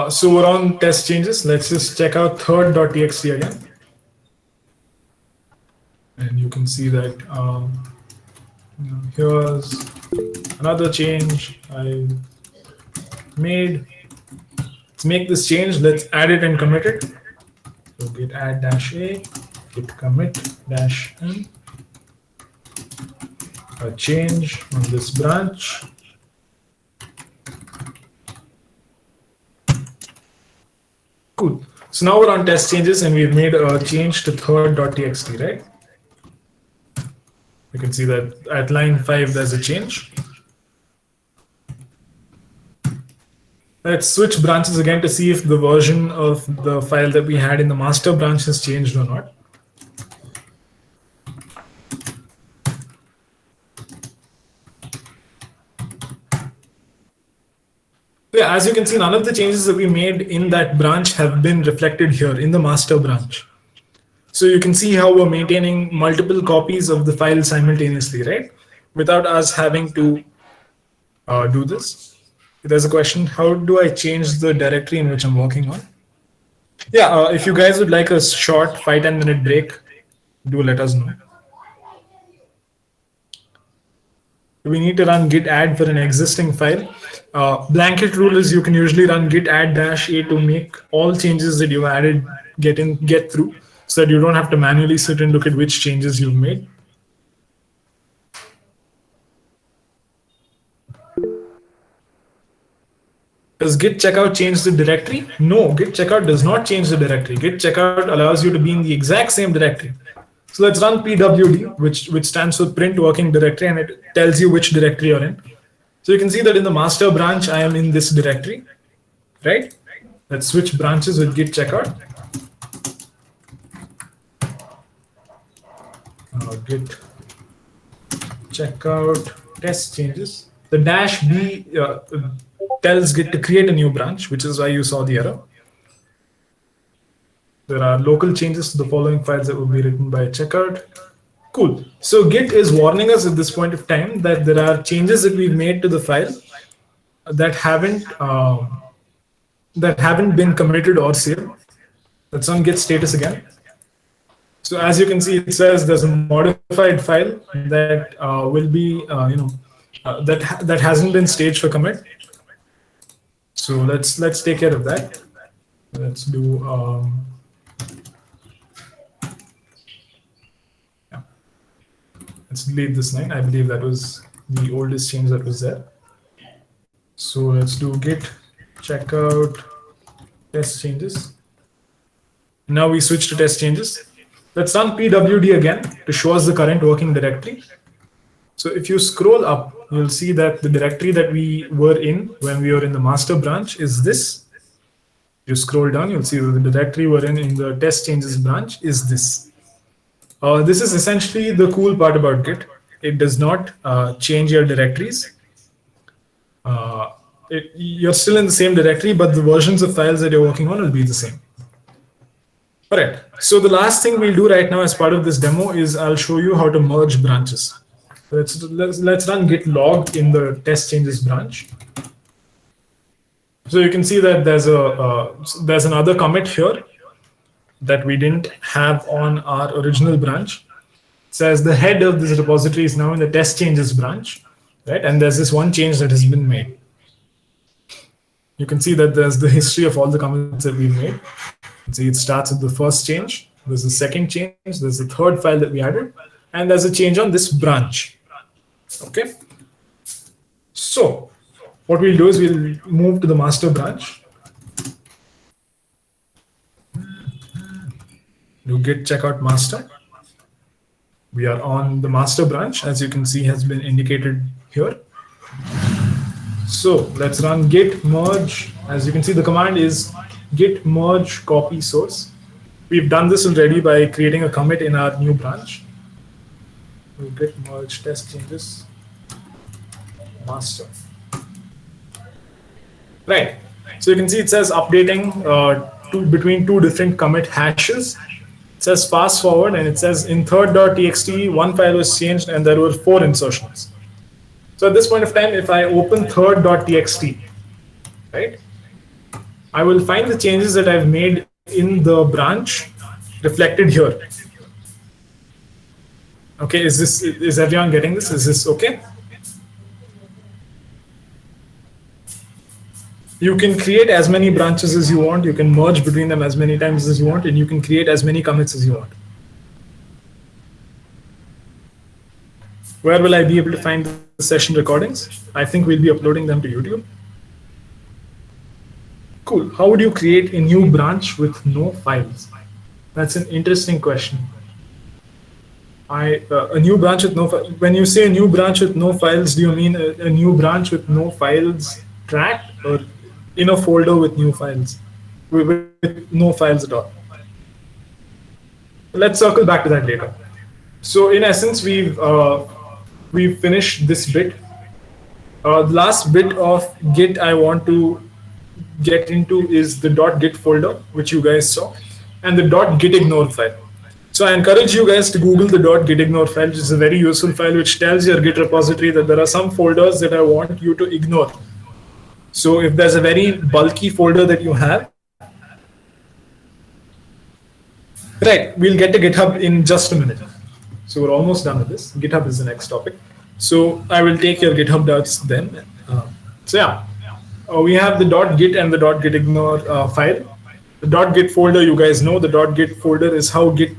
Speaker 1: So we're on test changes. Let's just check out third.txt again. And you can see that here's another change I made. Let's make this change. Let's add it and commit it. So git add-a, git commit -n, a change on this branch. Cool. So now we're on test changes, and we've made a change to third.txt, right? You can see that at line 5, there's a change. Let's switch branches again to see if the version of the file that we had in the master branch has changed or not. Yeah, as you can see, none of the changes that we made in that branch have been reflected here in the master branch. So you can see how we're maintaining multiple copies of the file simultaneously, right? Without us having to do this. There's a question, how do I change the directory in which I'm working on? Yeah, if you guys would like a short 5-10 minute break, do let us know. We need to run git add for an existing file. Blanket rule is you can usually run git add -a to make all changes that you've added get through, so that you don't have to manually sit and look at which changes you've made. Does git checkout change the directory? No, git checkout does not change the directory. Git checkout allows you to be in the exact same directory. So let's run pwd, which stands for print working directory, and it tells you which directory you're in. So you can see that in the master branch, I am in this directory, right? Let's switch branches with git checkout. Git checkout test changes. The -b tells Git to create a new branch, which is why you saw the error. There are local changes to the following files that will be written by checkout. Cool. So Git is warning us at this point of time that there are changes that we've made to the file that haven't been committed or saved. Let's on Git status again. So as you can see, it says there's a modified file that will be, that hasn't been staged for commit. So let's take care of that. Let's do. Let's delete this line. I believe that was the oldest change that was there. So let's do git checkout test changes. Now we switch to test changes. Let's run pwd again to show us the current working directory. So if you scroll up, you'll see that the directory that we were in when we were in the master branch is this. You scroll down, you'll see that the directory we're in the test changes branch is this. This is essentially the cool part about Git. It does not change your directories. You're still in the same directory, but the versions of files that you're working on will be the same. All right. So the last thing we'll do right now as part of this demo is I'll show you how to merge branches. Let's run git log in the test changes branch. So you can see that there's another commit here that we didn't have on our original branch. It says the head of this repository is now in the test changes branch, right? And there's this one change that has been made. You can see that there's the history of all the commits that we've made. See, it starts with the first change. There's the second change. There's the third file that we added, and there's a change on this branch. Okay. So what we'll do is we'll move to the master branch. Do git checkout master. We are on the master branch, as you can see has been indicated here. So let's run git merge. As you can see, the command is git merge copy source. We've done this already by creating a commit in our new branch. We'll git merge test changes master. Right. So you can see it says updating between two different commit hashes. It says fast forward, and it says in third.txt, one file was changed and there were 4 insertions. So at this point of time, if I open third.txt, right, I will find the changes that I've made in the branch reflected here. Okay, is everyone getting this? Is this okay? You can create as many branches as you want. You can merge between them as many times as you want, and you can create as many commits as you want. Where will I be able to find the session recordings? I think we'll be uploading them to YouTube. Cool. How would you create a new branch with no files? That's an interesting question. A new branch with no files. When you say a new branch with no files, do you mean a new branch with no files tracked, or in a folder with new files, with no files at all? Let's circle back to that later. So in essence, we've finished this bit. The last bit of Git I want to get into is the .git folder, which you guys saw, and the .gitignore file. So I encourage you guys to Google the .gitignore file, which is a very useful file which tells your Git repository that there are some folders that I want you to ignore. So if there's a very bulky folder that you have, right, we'll get to GitHub in just a minute. So we're almost done with this. GitHub is the next topic. So I will take your GitHub dots then. We have the .git and the .gitignore file. The .git folder, you guys know, the .git folder is how Git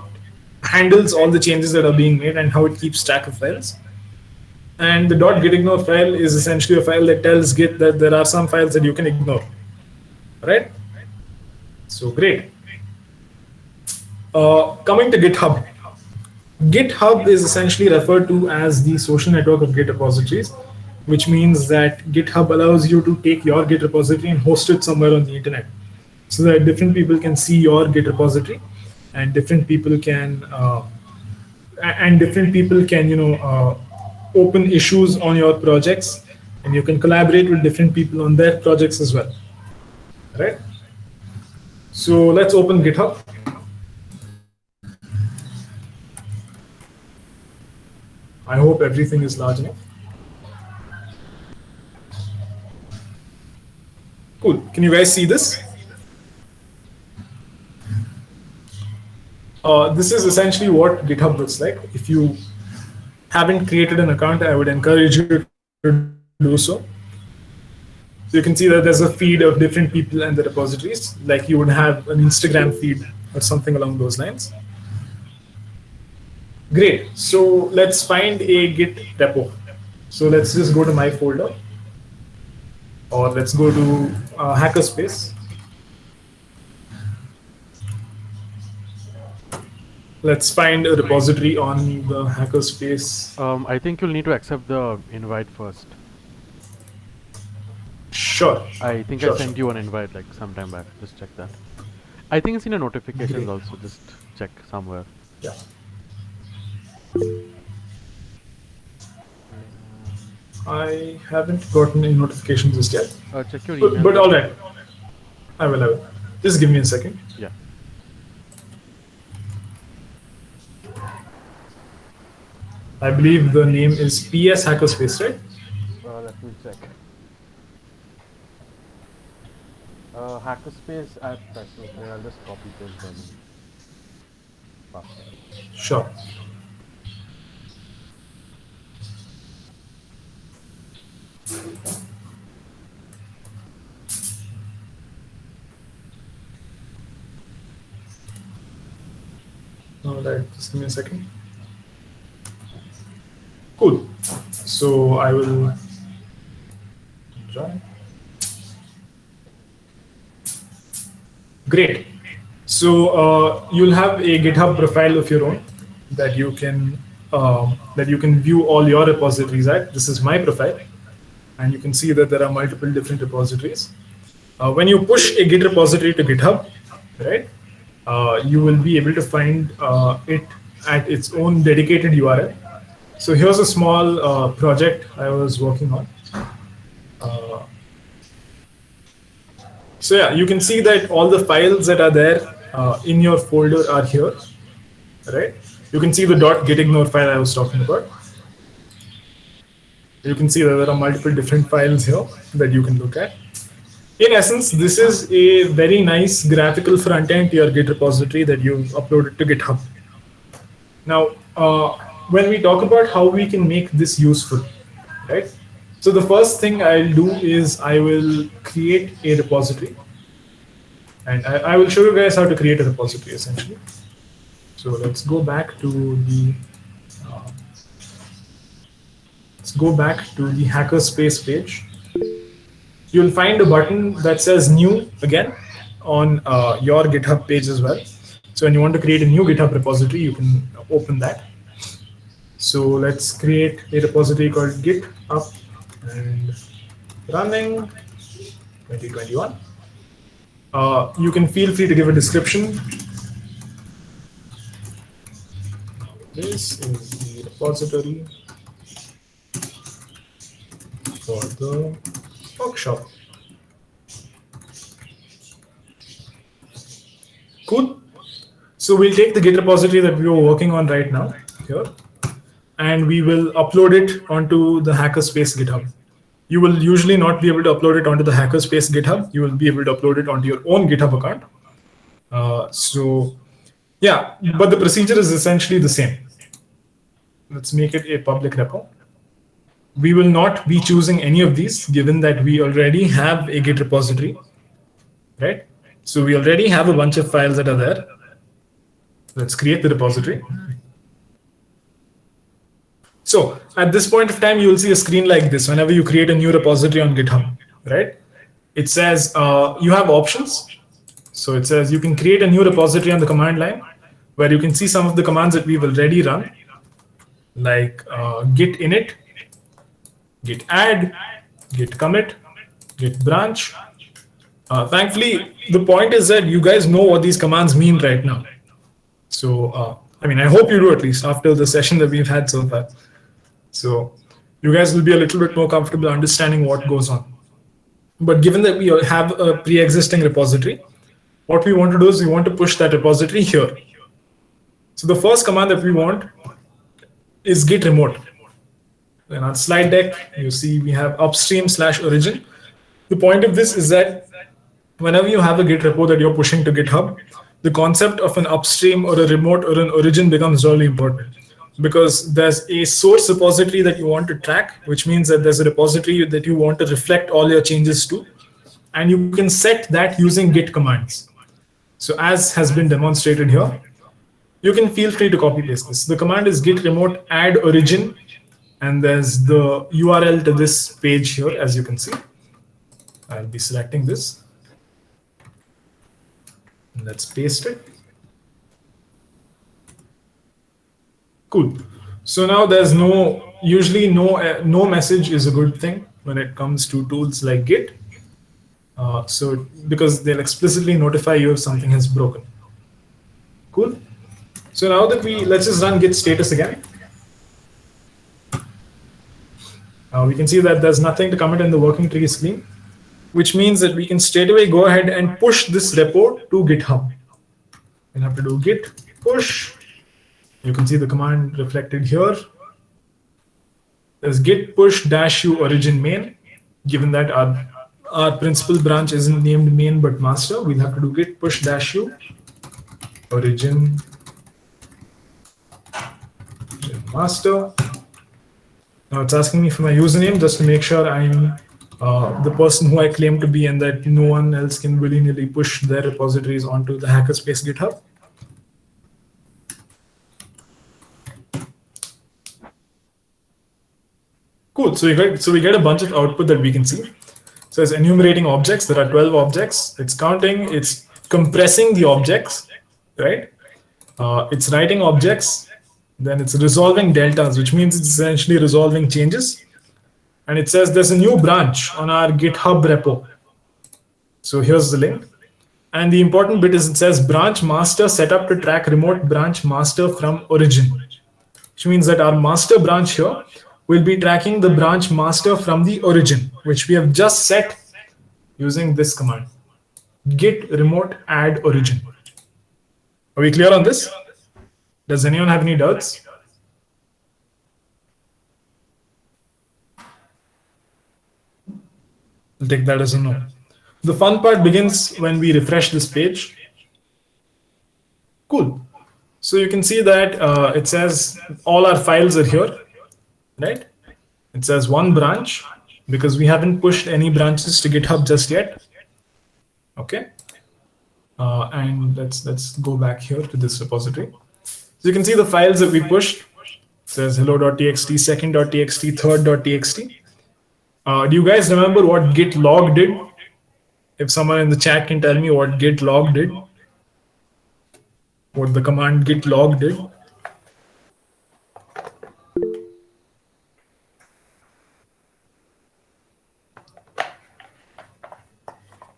Speaker 1: handles all the changes that are being made and how it keeps track of files. And the .gitignore file is essentially a file that tells Git that there are some files that you can ignore. Right? So great. Coming to GitHub. GitHub is essentially referred to as the social network of Git repositories, which means that GitHub allows you to take your Git repository and host it somewhere on the internet, so that different people can see your Git repository, and different people can open issues on your projects, and you can collaborate with different people on their projects as well. Right? So let's open GitHub. I hope everything is large enough. Cool. Can you guys see this? This is essentially what GitHub looks like. If you haven't created an account, I would encourage you to do so. So you can see that there's a feed of different people and the repositories, like you would have an Instagram feed or something along those lines. Great. So let's find a Git repo. So let's just go to my folder, or let's go to HackerSpace. Let's find a repository on the HackerSpace.
Speaker 2: I think you'll need to accept the invite first.
Speaker 1: Sure.
Speaker 2: I think I sent you an invite like sometime back. Just check that. I think it's in a notifications also. Just check somewhere.
Speaker 1: Yeah. I haven't gotten any notifications just yet.
Speaker 2: Check your email.
Speaker 1: But all right. I will. Just give me a second.
Speaker 2: Yeah.
Speaker 1: I believe the name is PS HackerSpace, right?
Speaker 2: Let me check. HackerSpace at Presto. I'll just copy paste them.
Speaker 1: Sure. All right, just give me a second. Cool. So I will try. Great. So you'll have a GitHub profile of your own that you can view all your repositories at. This is my profile, and you can see that there are multiple different repositories. When you push a Git repository to GitHub, right, you will be able to find it at its own dedicated URL. So here's a small project I was working on. So yeah, you can see that all the files that are there in your folder are here, right? You can see the .gitignore file I was talking about. You can see that there are multiple different files here that you can look at. In essence, this is a very nice graphical front end to your Git repository that you've uploaded to GitHub. Now, when we talk about how we can make this useful, right? So the first thing I'll do is I will create a repository, and I will show you guys how to create a repository essentially. So let's go back to the HackerSpace page. you'll find a button that says new again on your GitHub page as well. So when you want to create a new GitHub repository, you can open that. So let's create a repository called Git Up and Running 2021. You can feel free to give a description. This is the repository for the workshop. Cool. So we'll take the Git repository that we were working on right now here, and we will upload it onto the HackerSpace GitHub. You will usually not be able to upload it onto the HackerSpace GitHub. You will be able to upload it onto your own GitHub account. Yeah, but the procedure is essentially the same. Let's make it a public repo. We will not be choosing any of these, given that we already have a Git repository, right? So we already have a bunch of files that are there. Let's create the repository. So at this point of time, you will see a screen like this whenever you create a new repository on GitHub, right? It says you have options. So it says you can create a new repository on the command line, where you can see some of the commands that we've already run, like git init, git add, git commit, git branch. Thankfully, the point is that you guys know what these commands mean right now. So, I mean, I hope you do, at least after the session that we've had so far. So you guys will be a little bit more comfortable understanding what goes on. But given that we have a pre-existing repository, what we want to do is we want to push that repository here. So the first command that we want is git remote. In our slide deck, you see we have upstream/origin. The point of this is that whenever you have a Git repo that you're pushing to GitHub, the concept of an upstream or a remote or an origin becomes really important, because there's a source repository that you want to track, which means that there's a repository that you want to reflect all your changes to, and you can set that using git commands. So as has been demonstrated here, you can feel free to copy paste this. The command is git remote add origin, and there's the URL to this page here, as you can see. I'll be selecting this. Let's paste it. Cool. So now there's usually no message is a good thing when it comes to tools like Git. So because they'll explicitly notify you if something has broken. Cool. So now that let's just run git status again. We can see that there's nothing to commit in the working tree screen, which means that we can straight away go ahead and push this repo to GitHub. We have to do git push. You can see the command reflected here. There's git push -u origin main. Given that our principal branch isn't named main but master, we'll have to do git push -u origin master. Now it's asking me for my username just to make sure I'm the person who I claim to be, and that no one else can willy-nilly push their repositories onto the HackerSpace GitHub. Cool. So we get a bunch of output that we can see. So it's enumerating objects. There are 12 objects. It's counting. It's compressing the objects, right? It's writing objects. Then it's resolving deltas, which means it's essentially resolving changes. And it says there's a new branch on our GitHub repo. So here's the link. And the important bit is it says branch master set up to track remote branch master from origin, which means that our master branch here will be tracking the branch master from the origin, which we have just set using this command, git remote add origin. Are we clear on this? Does anyone have any doubts? I'll take that as a no. The fun part begins when we refresh this page. Cool. So you can see that it says all our files are here, right? It says one branch because we haven't pushed any branches to GitHub just yet. Okay. And let's go back here to this repository. So you can see the files that we pushed. It says hello.txt, second.txt, third.txt. Do you guys remember what git log did? If someone in the chat can tell me what git log did, what the command git log did.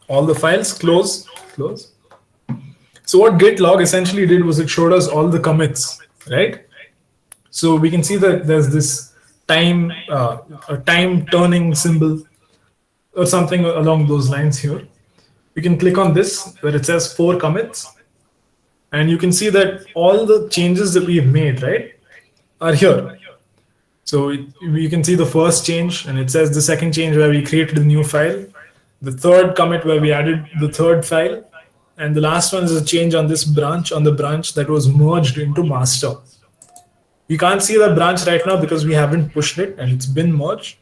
Speaker 1: All the files, close. So what git log essentially did was it showed us all the commits, right? So we can see that there's this a time turning symbol or something along those lines here. We can click on this where it says 4 commits, and you can see that all the changes that we've made, right, are here. So we can see the first change, and it says the second change where we created a new file, the third commit where we added the third file, and the last one is a change on this branch, on the branch that was merged into master. We can't see the branch right now because we haven't pushed it and it's been merged,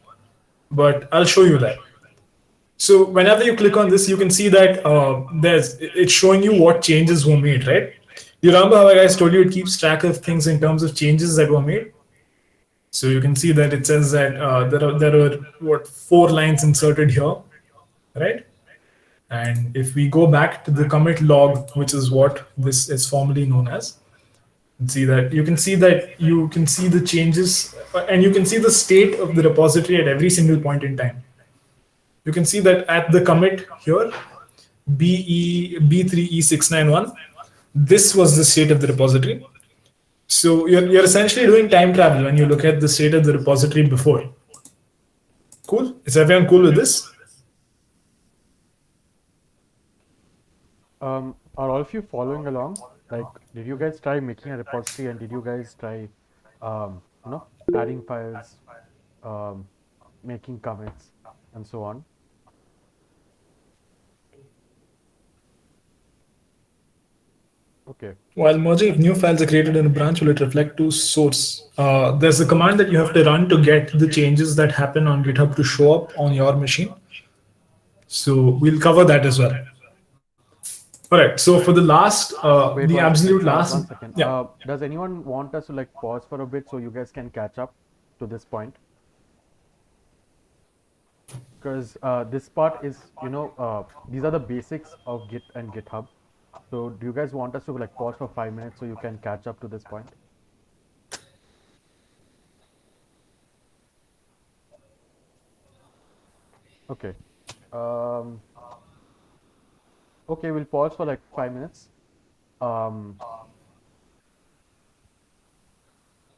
Speaker 1: but I'll show you that. So whenever you click on this, you can see that it's showing you what changes were made, right? You remember how I guys told you it keeps track of things in terms of changes that were made? So you can see that it says that there are 4 lines inserted here, right? And if we go back to the commit log, which is what this is formally known as, you can see the changes, and you can see the state of the repository at every single point in time. You can see that at the commit here, B3E691, this was the state of the repository. So you're essentially doing time travel when you look at the state of the repository before. Cool? Is everyone cool with this?
Speaker 2: Are all of you following along? Like, did you guys try making a repository, and did you guys try, adding files, making commits, and so on? Okay.
Speaker 1: While merging, if new files are created in a branch, will it reflect to source? There's a command that you have to run to get the changes that happen on GitHub to show up on your machine. So we'll cover that as well. All right. So for the last, the absolute last.
Speaker 2: 1 second.
Speaker 1: Yeah.
Speaker 2: Does anyone want us to pause for a bit so you guys can catch up to this point? Because this part is, these are the basics of Git and GitHub. So do you guys want us to pause for 5 minutes so you can catch up to this point? Okay. Okay, we'll pause for 5 minutes.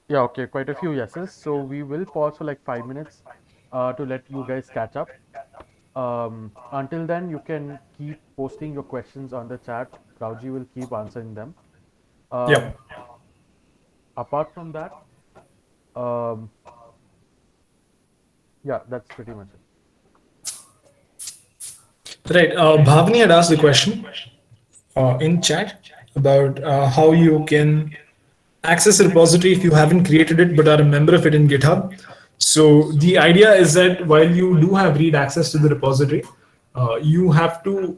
Speaker 2: Yeah, okay, quite a few yeses. So we will pause for 5 minutes to let you guys catch up. Until then, you can keep posting your questions on the chat. Rauji will keep answering them.
Speaker 1: Yeah.
Speaker 2: Apart from that, yeah, that's pretty much it.
Speaker 1: Right. Bhavani had asked the question in chat about how you can access a repository if you haven't created it but are a member of it in GitHub. So the idea is that while you do have read access to the repository, you have to,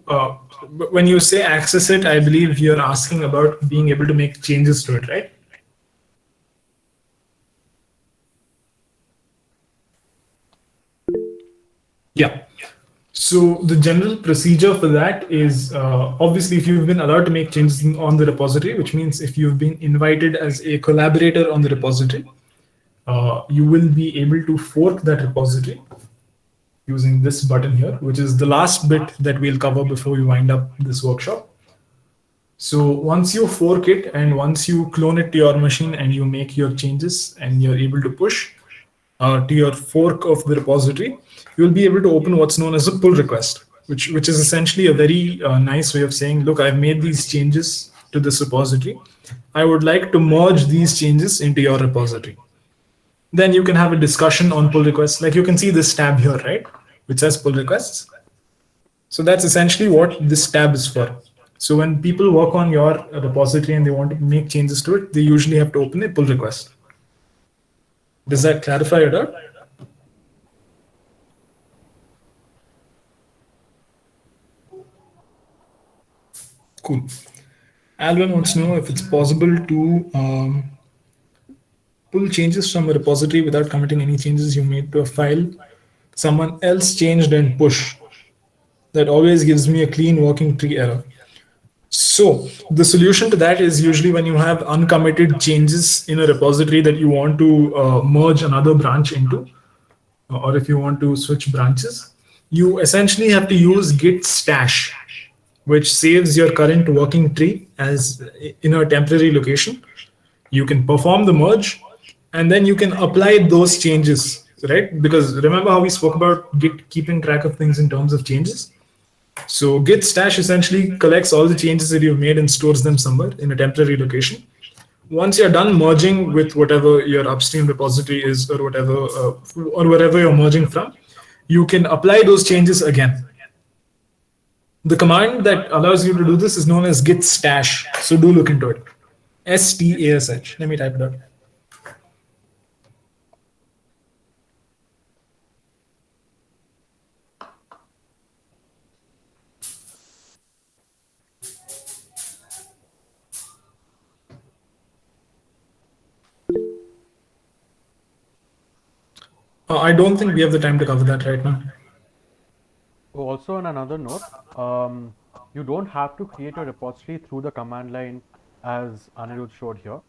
Speaker 1: when you say access it, I believe you're asking about being able to make changes to it, right? Yeah. So the general procedure for that is obviously if you've been allowed to make changes on the repository, which means if you've been invited as a collaborator on the repository, you will be able to fork that repository using this button here, which is the last bit that we'll cover before we wind up this workshop. So once you fork it and once you clone it to your machine and you make your changes and you're able to push to your fork of the repository, you'll be able to open what's known as a pull request, which is essentially a very nice way of saying, look, I've made these changes to this repository. I would like to merge these changes into your repository. Then you can have a discussion on pull requests. Like you can see this tab here, right, which says pull requests. So that's essentially what this tab is for. So when people work on your repository and they want to make changes to it, they usually have to open a pull request. Does that clarify your doubt? Cool. Alvin wants to know if it's possible to pull changes from a repository without committing any changes you made to a file someone else changed and push. That always gives me a clean working tree error. So the solution to that is usually when you have uncommitted changes in a repository that you want to merge another branch into, or if you want to switch branches, you essentially have to use git stash, which saves your current working tree as in a temporary location. You can perform the merge, and then you can apply those changes, right? Because remember how we spoke about Git keeping track of things in terms of changes? So Git stash essentially collects all the changes that you've made and stores them somewhere in a temporary location. Once you're done merging with whatever your upstream repository is, or whatever, or wherever you're merging from, you can apply those changes again. The command that allows you to do this is known as git stash. So do look into it. STASH. Let me type it out. I don't think we have the time to cover that right now.
Speaker 2: Also, on another note, you don't have to create a repository through the command line as Anirudh showed here.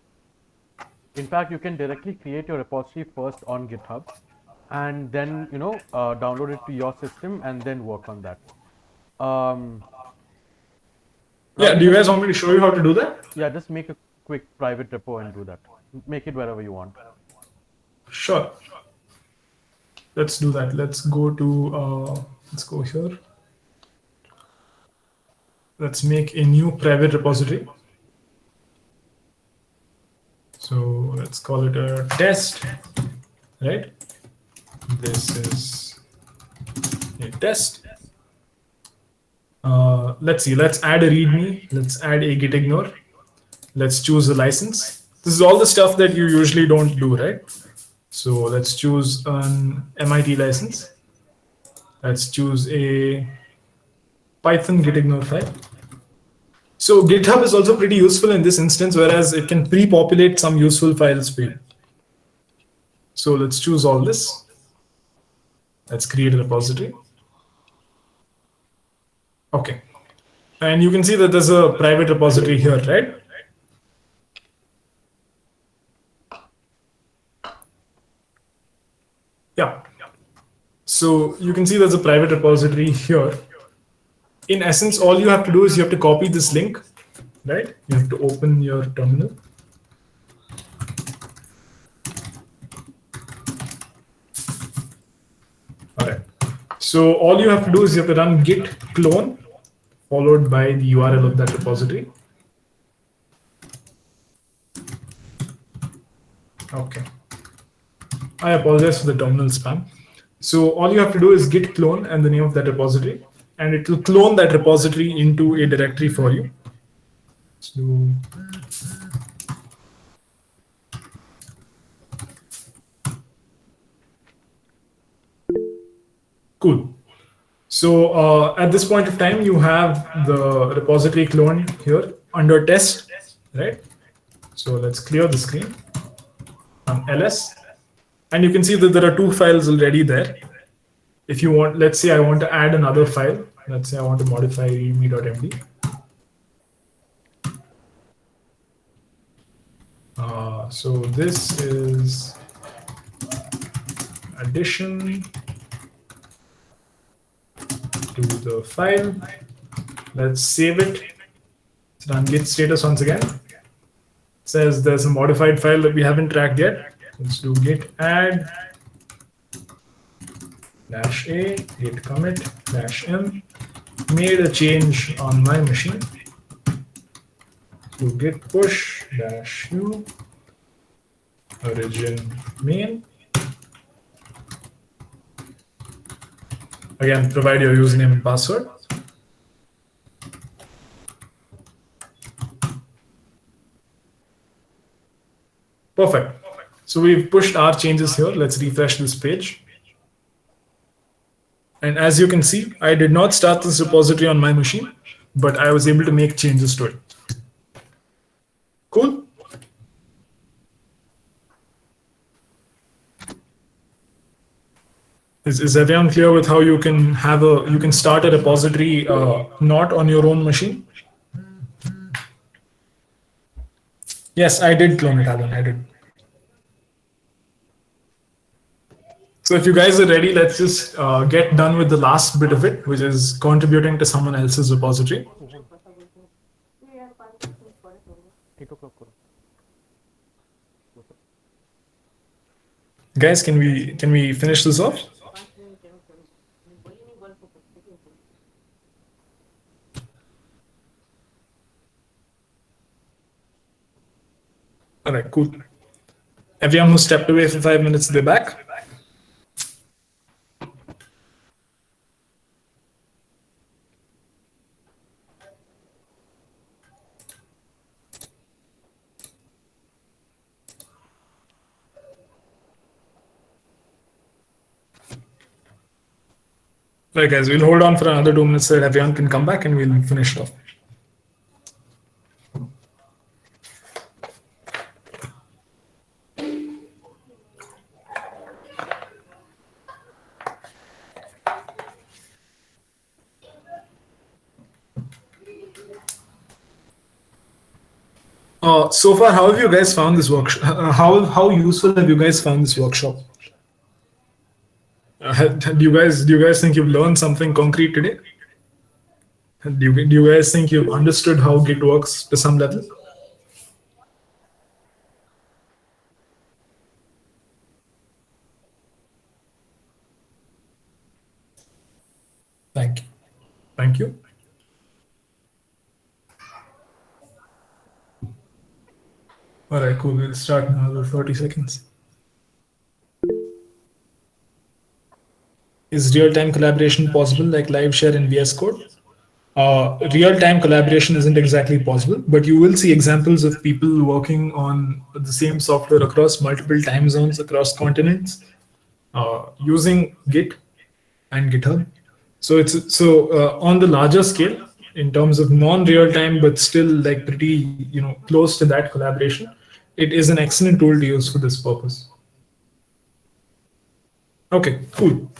Speaker 2: In fact, you can directly create your repository first on GitHub and then, download it to your system and then work on that.
Speaker 1: Yeah, do you guys want me to show you how to do that?
Speaker 2: Yeah, just make a quick private repo and do that. Make it wherever you want.
Speaker 1: Sure. Let's do that. Let's go here. Let's make a new private repository. So let's call it a test, right? This is a test. Let's see, let's add a README. Let's add a git ignore. Let's choose a license. This is all the stuff that you usually don't do, right? So let's choose an MIT license. Let's choose a Python git ignore file. So GitHub is also pretty useful in this instance, whereas it can pre-populate some useful files for you. So let's choose all this. Let's create a repository. Okay. And you can see that there's a private repository here, right? Yeah. So you can see there's a private repository here. In essence, all you have to do is you have to copy this link, right? You have to open your terminal. All right. So all you have to do is you have to run git clone followed by the URL of that repository. Okay. I apologize for the terminal spam. So all you have to do is git clone and the name of that repository, and it will clone that repository into a directory for you. So cool. So at this point of time, you have the repository cloned here under test, right? So let's clear the screen on ls. And you can see that there are two files already there. If you want, let's say I want to add another file. Let's say I want to modify readme.md. So this is addition to the file. Let's save it. Let's run git status once again. It says there's a modified file that we haven't tracked yet. Let's do git add -a git commit -m. Made a change on my machine. So git push -u origin main. Again, provide your username and password. Perfect. So we've pushed our changes here. Let's refresh this page. And as you can see, I did not start this repository on my machine, but I was able to make changes to it. Cool. Is everyone clear with how you can start a repository not on your own machine? Yes, I did clone it, Alan. I did. So if you guys are ready, let's just get done with the last bit of it, which is contributing to someone else's repository.
Speaker 2: 8 o'clock करो.
Speaker 1: Guys, can we finish this off? All right, cool. Everyone who stepped away for 5 minutes, they're back. Right, guys, we'll hold on for another 2 minutes so that everyone can come back and we'll finish it off. So far, how have you guys found this workshop? How useful have you guys found this workshop? Do you guys think you've learned something concrete today? Do you guys think you've understood how Git works to some level? Thank you. Thank you. All right, cool. We'll start in another 30 seconds. Is real-time collaboration possible like live share in VS Code? Real-time collaboration isn't exactly possible, but you will see examples of people working on the same software across multiple time zones, across continents, using Git and GitHub. So on the larger scale, in terms of non-real-time, but still like pretty close to that collaboration, it is an excellent tool to use for this purpose. Okay, cool.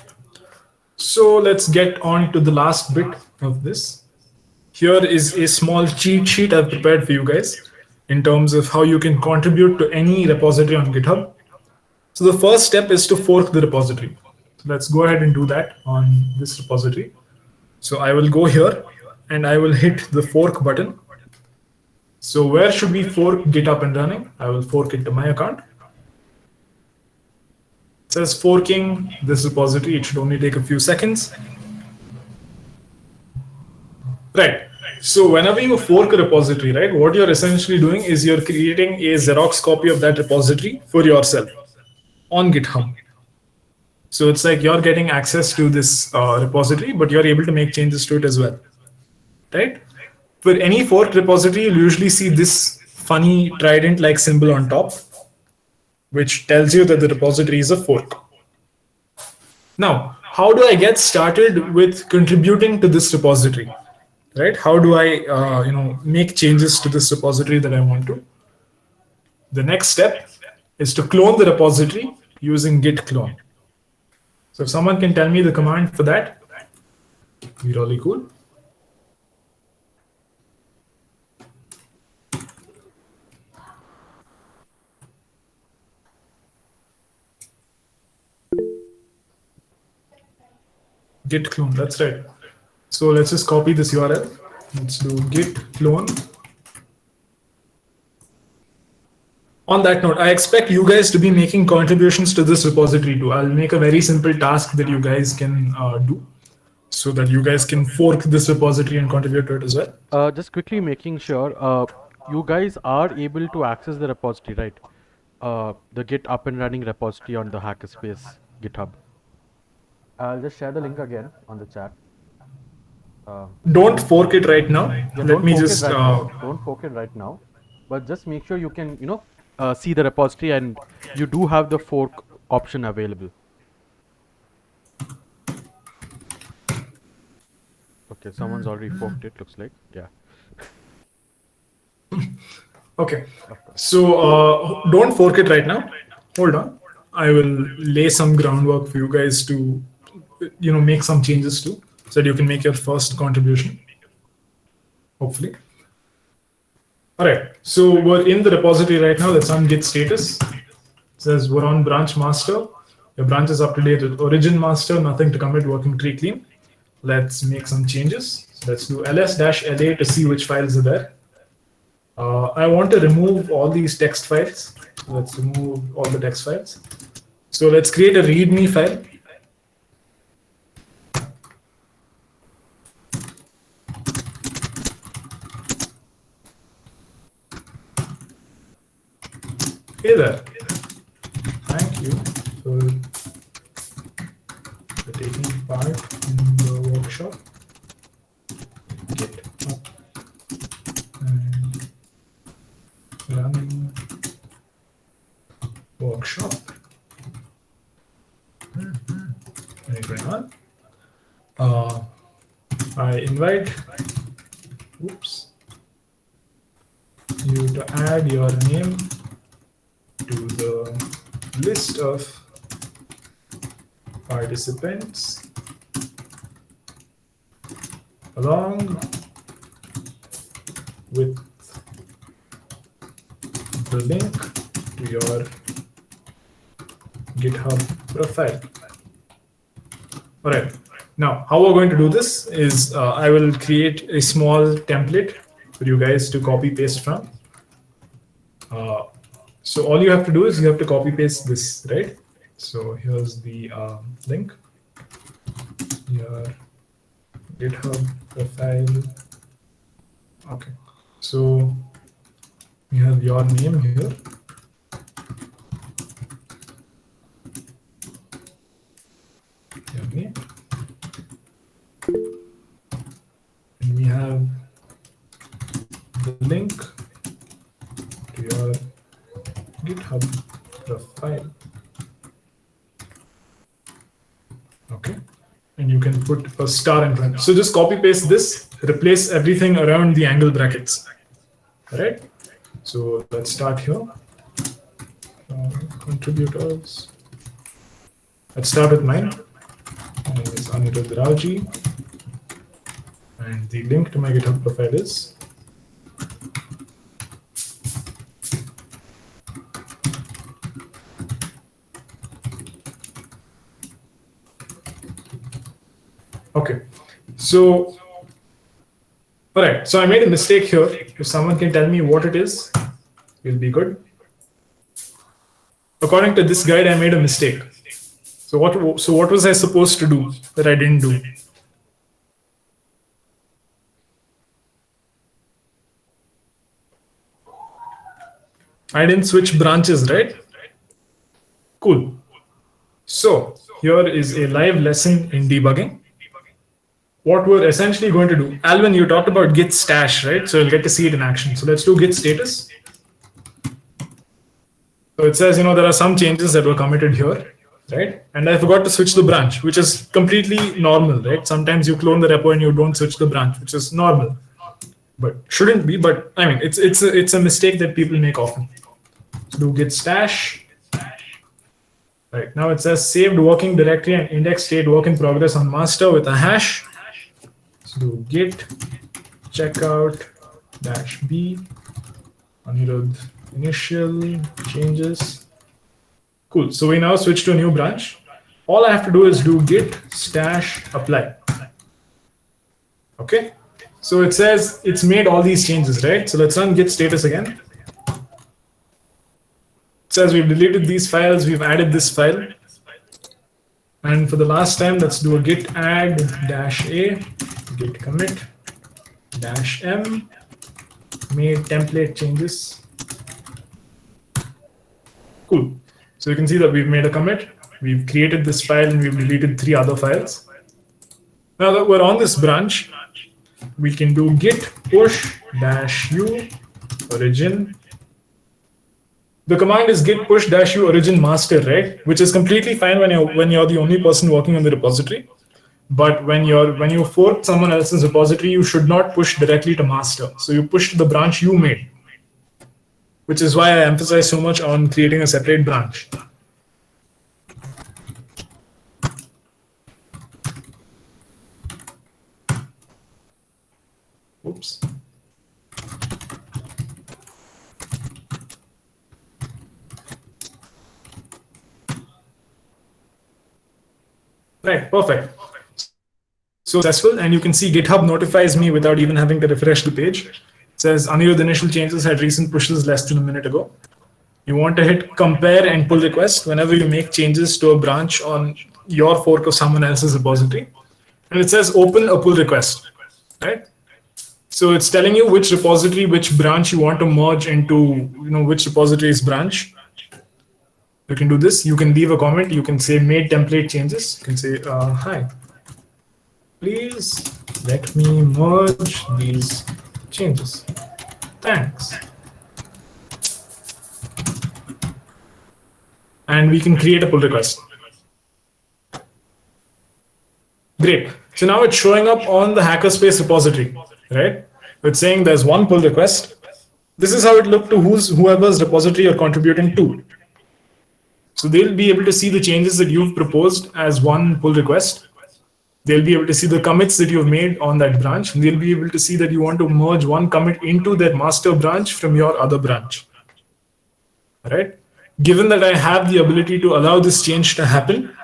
Speaker 1: So let's get on to the last bit of this. Here is a small cheat sheet I've prepared for you guys in terms of how you can contribute to any repository on GitHub. So the first step is to fork the repository. So let's go ahead and do that on this repository. So I will go here and I will hit the fork button. So where should we fork Git Up and Running? I will fork it to my account. It says forking this repository. It should only take a few seconds. Right. So whenever you fork a repository, right, what you're essentially doing is you're creating a Xerox copy of that repository for yourself on GitHub. So it's like you're getting access to this repository, but you're able to make changes to it as well, right? For any forked repository, you'll usually see this funny trident-like symbol on top, which tells you that the repository is a fork. Now, how do I get started with contributing to this repository, right? How do I, make changes to this repository that I want to? The next step is to clone the repository using git clone. So if someone can tell me the command for that, it'd be really cool. Git clone, that's right. So let's just copy this URL. Let's do git clone. On that note, I expect you guys to be making contributions to this repository too. I'll make a very simple task that you guys can do so that you guys can fork this repository and contribute to it as well.
Speaker 2: Just quickly making sure you guys are able to access the repository, right? The Git Up and Running repository on the HackerSpace GitHub. I'll just share the link again on the chat.
Speaker 1: Don't fork it right now.
Speaker 2: Yeah,
Speaker 1: Let me just
Speaker 2: don't fork it right now, but just make sure you can see the repository and you do have the fork option available. Okay, someone's already forked it, looks like. Yeah.
Speaker 1: Okay. So don't fork it right now. Hold on. I will lay some groundwork for you guys to make some changes to, so that you can make your first contribution, hopefully. All right, so we're in the repository right now. Let's run git status. It says we're on branch master. Your branch is up to date with origin master, nothing to commit, working tree clean. Let's make some changes. So let's do ls-la to see which files are there. I want to remove all these text files. So let's remove all the text files. So let's create a README file. Hey there. Thank you for taking part in the workshop. Git Up and Running workshop. 2021. I invite you to add your name to the list of participants along with the link to your GitHub profile. All right. Now, how we're going to do this is I will create a small template for you guys to copy paste from. So all you have to do is you have to copy paste this, right? So here's the link. Your GitHub profile. Okay. So you have your name here. Your name. And we have the link to your GitHub profile. Okay, and you can put a star in front. So just copy paste this, replace everything around the angle brackets. All right. So let's start here. Contributors. Let's start with mine. My name is Untitled, and the link to my GitHub profile is okay. So, all right. So I made a mistake here. If someone can tell me what it is, it'll be good. According to this guide, I made a mistake. So what was I supposed to do that I didn't do? I didn't switch branches, right? Cool. So here is a live lesson in debugging. What we're essentially going to do, Alvin, you talked about git stash, right? So you'll get to see it in action. So let's do git status. So it says, there are some changes that were committed here, right? And I forgot to switch the branch, which is completely normal, right? Sometimes you clone the repo and you don't switch the branch, which is normal, but shouldn't be. But I mean, it's a mistake that people make often. So do git stash. Right now it says saved working directory and index state work in progress on master with a hash. So do git checkout -b Anirudh initial changes. Cool. So we now switch to a new branch. All I have to do is do git stash apply. Okay. So it says it's made all these changes, right? So let's run git status again. It says we've deleted these files, we've added this file. And for the last time, let's do a git add -a, git commit -m, made template changes. Cool. So you can see that we've made a commit, we've created this file, and we've deleted 3 other files. Now that we're on this branch, we can do git push -u origin. The command is git push -u origin master, right? Which is completely fine when you're the only person working on the repository. But when you fork someone else's repository, you should not push directly to master. So you push to the branch you made, which is why I emphasize so much on creating a separate branch. Oops. Right, perfect. So successful, and you can see GitHub notifies me without even having to refresh the page. It says Anirudh initial changes had recent pushes less than a minute ago. You want to hit compare and pull request whenever you make changes to a branch on your fork of someone else's repository. And it says open a pull request, right? So it's telling you which repository, which branch you want to merge into, which repository's branch. You can do this. You can leave a comment. You can say made template changes. You can say, hi, please let me merge these changes. Thanks. And we can create a pull request. Great. So now it's showing up on the HackerSpace repository, right? It's saying there's one pull request. This is how it looked to whoever's repository you're contributing to. So they'll be able to see the changes that you've proposed as one pull request. They'll be able to see the commits that you've made on that branch. And they'll be able to see that you want to merge one commit into that master branch from your other branch. All right? Given that I have the ability to allow this change to happen,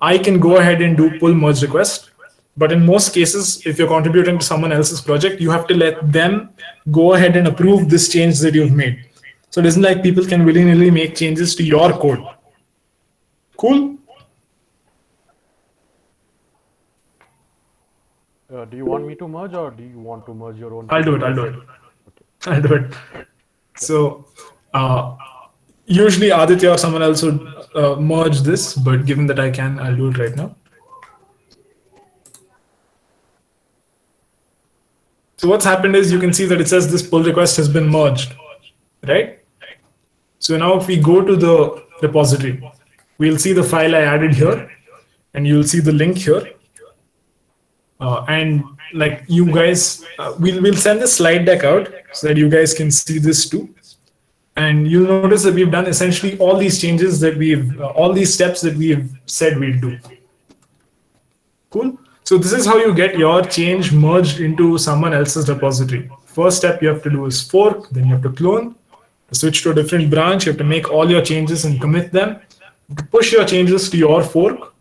Speaker 1: I can go ahead and do pull merge request. But in most cases, if you're contributing to someone else's project, you have to let them go ahead and approve this change that you've made. So it isn't like people can willy-nilly make changes to your code. Cool?
Speaker 2: Do you want me to merge, or do you want to merge your own?
Speaker 1: I'll do it. Okay. I'll do it. So usually Aditya or someone else would merge this, but given that I can, I'll do it right now. So what's happened is you can see that it says this pull request has been merged, right? So now if we go to the repository, we'll see the file I added here, and you'll see the link here. And like you guys, we'll send the slide deck out so that you guys can see this too. And you'll notice that we've done essentially all these changes that all these steps that we've said we'll do. Cool. So this is how you get your change merged into someone else's repository. First step you have to do is fork, then you have to clone, switch to a different branch, you have to make all your changes and commit them, push your changes to your fork,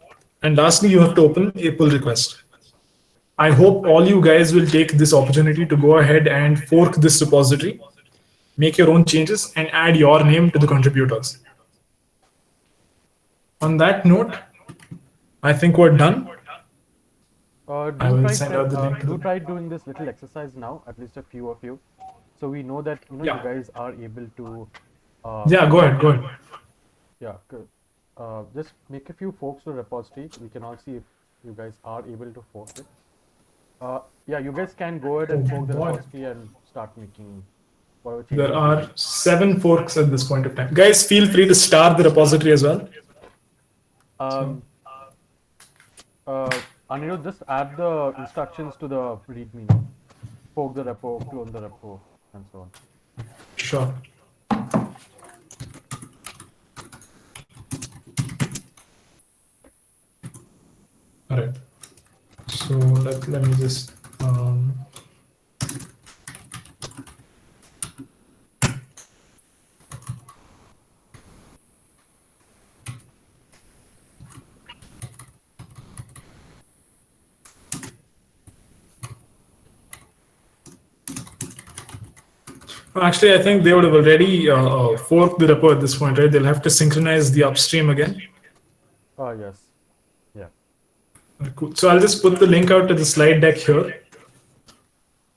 Speaker 1: and lastly you have to open a pull request. I hope all you guys will take this opportunity to go ahead and fork this repository, make your own changes, and add your name to the contributors. On that note, I think we're done.
Speaker 2: Do try doing this little exercise now, at least a few of you, so we know that you guys are able to.
Speaker 1: Yeah, go ahead.
Speaker 2: Yeah, good. Just make a few forks to the repository. We can all see if you guys are able to fork it. Yeah, you guys can go ahead and fork the repository and start making whatever changes.
Speaker 1: There are 7 forks at this point of time. Guys, feel free to star the repository as well.
Speaker 2: Anirudh, just add the instructions to the README now. Fork the repo, clone the repo, and so on.
Speaker 1: Sure. All right. So let me just actually, I think they would have already forked the repo at this point, right? They'll have to synchronize the upstream again.
Speaker 2: Oh, yes. Yeah.
Speaker 1: Cool. So I'll just put the link out to the slide deck here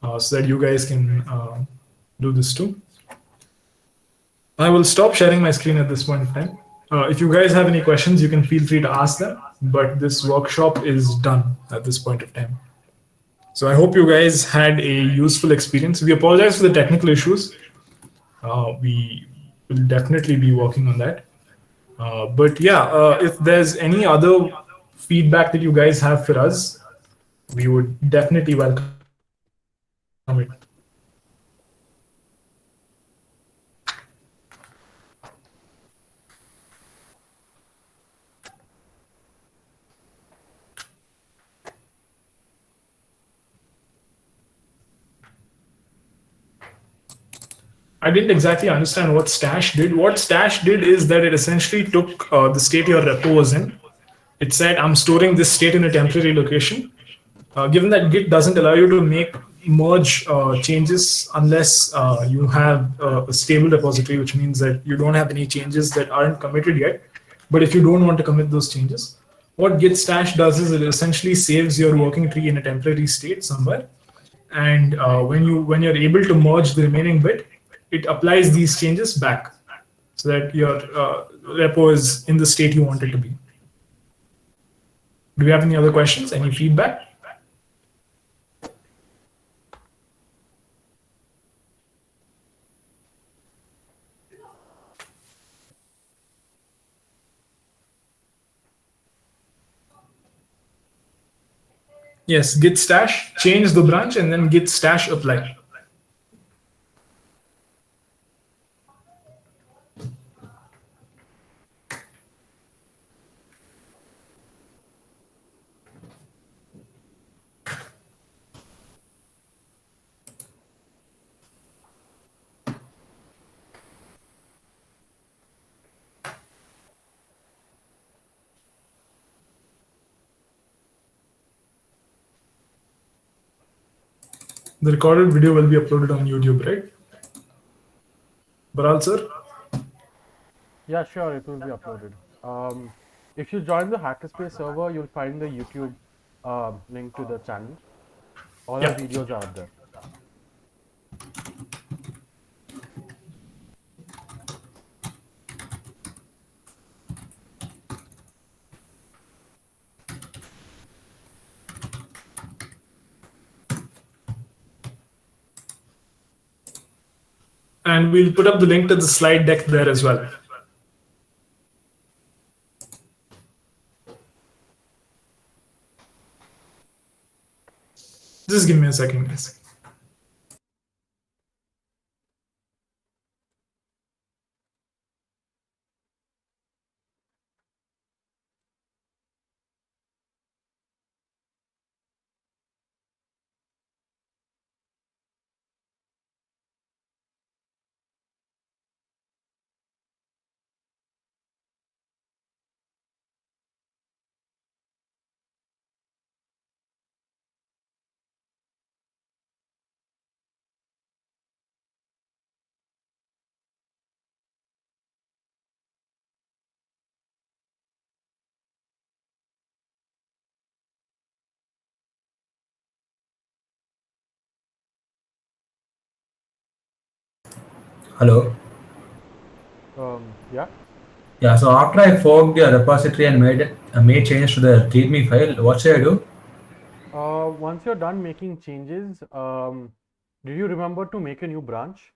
Speaker 1: so that you guys can do this too. I will stop sharing my screen at this point in time. If you guys have any questions, you can feel free to ask them, but this workshop is done at this point of time. So I hope you guys had a useful experience. We apologize for the technical issues. We will definitely be working on that. But yeah, if there's any other feedback that you guys have for us, we would definitely welcome it. I didn't exactly understand what stash did. What stash did is that it essentially took the state your repo was in. It said, I'm storing this state in a temporary location. Given that Git doesn't allow you to make merge changes unless you have a stable repository, which means that you don't have any changes that aren't committed yet. But if you don't want to commit those changes, what Git stash does is it essentially saves your working tree in a temporary state somewhere. And when you're able to merge the remaining bit, it applies these changes back so that your repo is in the state you want it to be. Do we have any other questions? Any feedback? Yes, git stash, change the branch, and then git stash apply. The recorded video will be uploaded on YouTube, right? Baral sir?
Speaker 2: Yeah, sure, it will be uploaded. If you join the HackerSpace server, you'll find the YouTube link to the channel. All our videos are up there.
Speaker 1: And we'll put up the link to the slide deck there as well. Just give me a second, guys.
Speaker 3: Hello.
Speaker 2: Yeah.
Speaker 3: Yeah. So after I forked the repository and made changes to the README file, what should I do?
Speaker 2: Once you're done making changes, did you remember to make a new branch?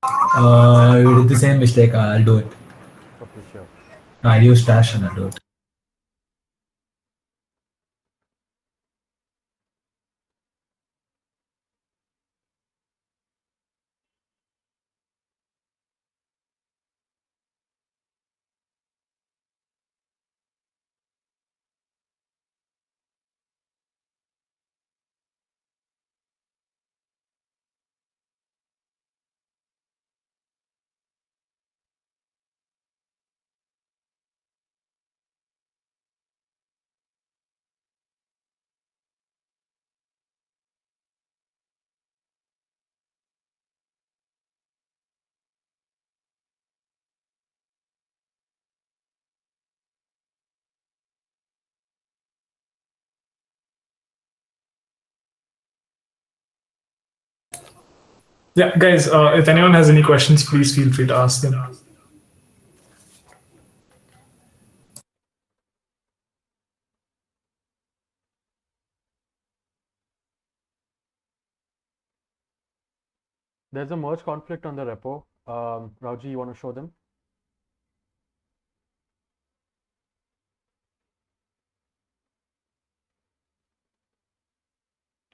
Speaker 3: You did the same mistake. I'll do it.
Speaker 2: Okay, sure.
Speaker 3: I'll use stash and I'll do it.
Speaker 1: Yeah, guys, if anyone has any questions, please feel free to ask them.
Speaker 2: There's a merge conflict on the repo. Rauji, you want to show them?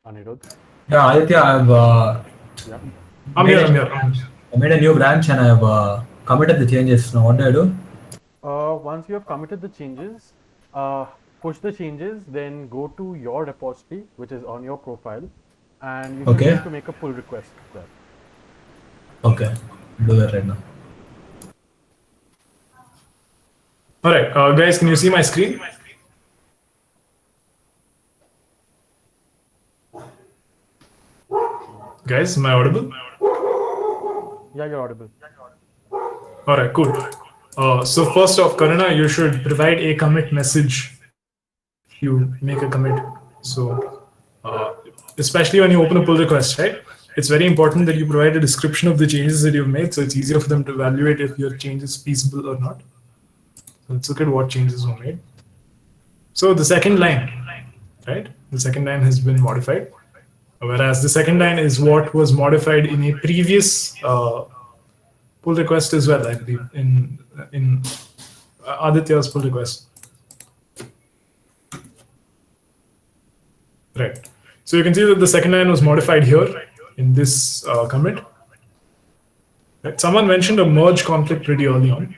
Speaker 2: Anirudh?
Speaker 3: Yeah, Aditya,
Speaker 2: Yeah.
Speaker 1: I'm here.
Speaker 3: I made a new branch and I've committed the changes. Now what do I do?
Speaker 2: Once you have committed the changes, push the changes, then go to your repository, which is on your profile, and you
Speaker 3: Okay.
Speaker 2: need to make a pull request there.
Speaker 3: Okay, I'll do that right now.
Speaker 1: All right, guys, can you see my screen? Guys, am I audible?
Speaker 2: Yeah, you're audible.
Speaker 1: All right, cool. So first off, Karuna, you should provide a commit message if you make a commit. So especially when you open a pull request, right? It's very important that you provide a description of the changes that you've made, so it's easier for them to evaluate if your change is feasible or not. So let's look at what changes were made. So the second line, right? The second line has been modified, whereas the second line is what was modified in a previous pull request as well, I believe, in Aditya's pull request. Right. So you can see that the second line was modified here in this commit. Right. Someone mentioned a merge conflict pretty early on.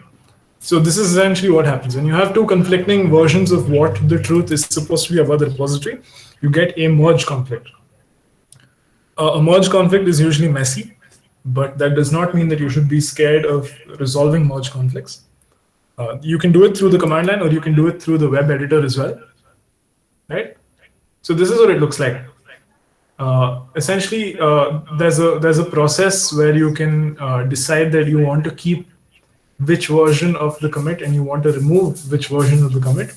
Speaker 1: So this is essentially what happens. When you have two conflicting versions of what the truth is supposed to be about the repository, you get a merge conflict. A merge conflict is usually messy, but that does not mean that you should be scared of resolving merge conflicts. You can do it through the command line, or you can do it through the web editor as well, right? So this is what it looks like. Essentially, there's a process where you can decide that you want to keep which version of the commit and you want to remove which version of the commit.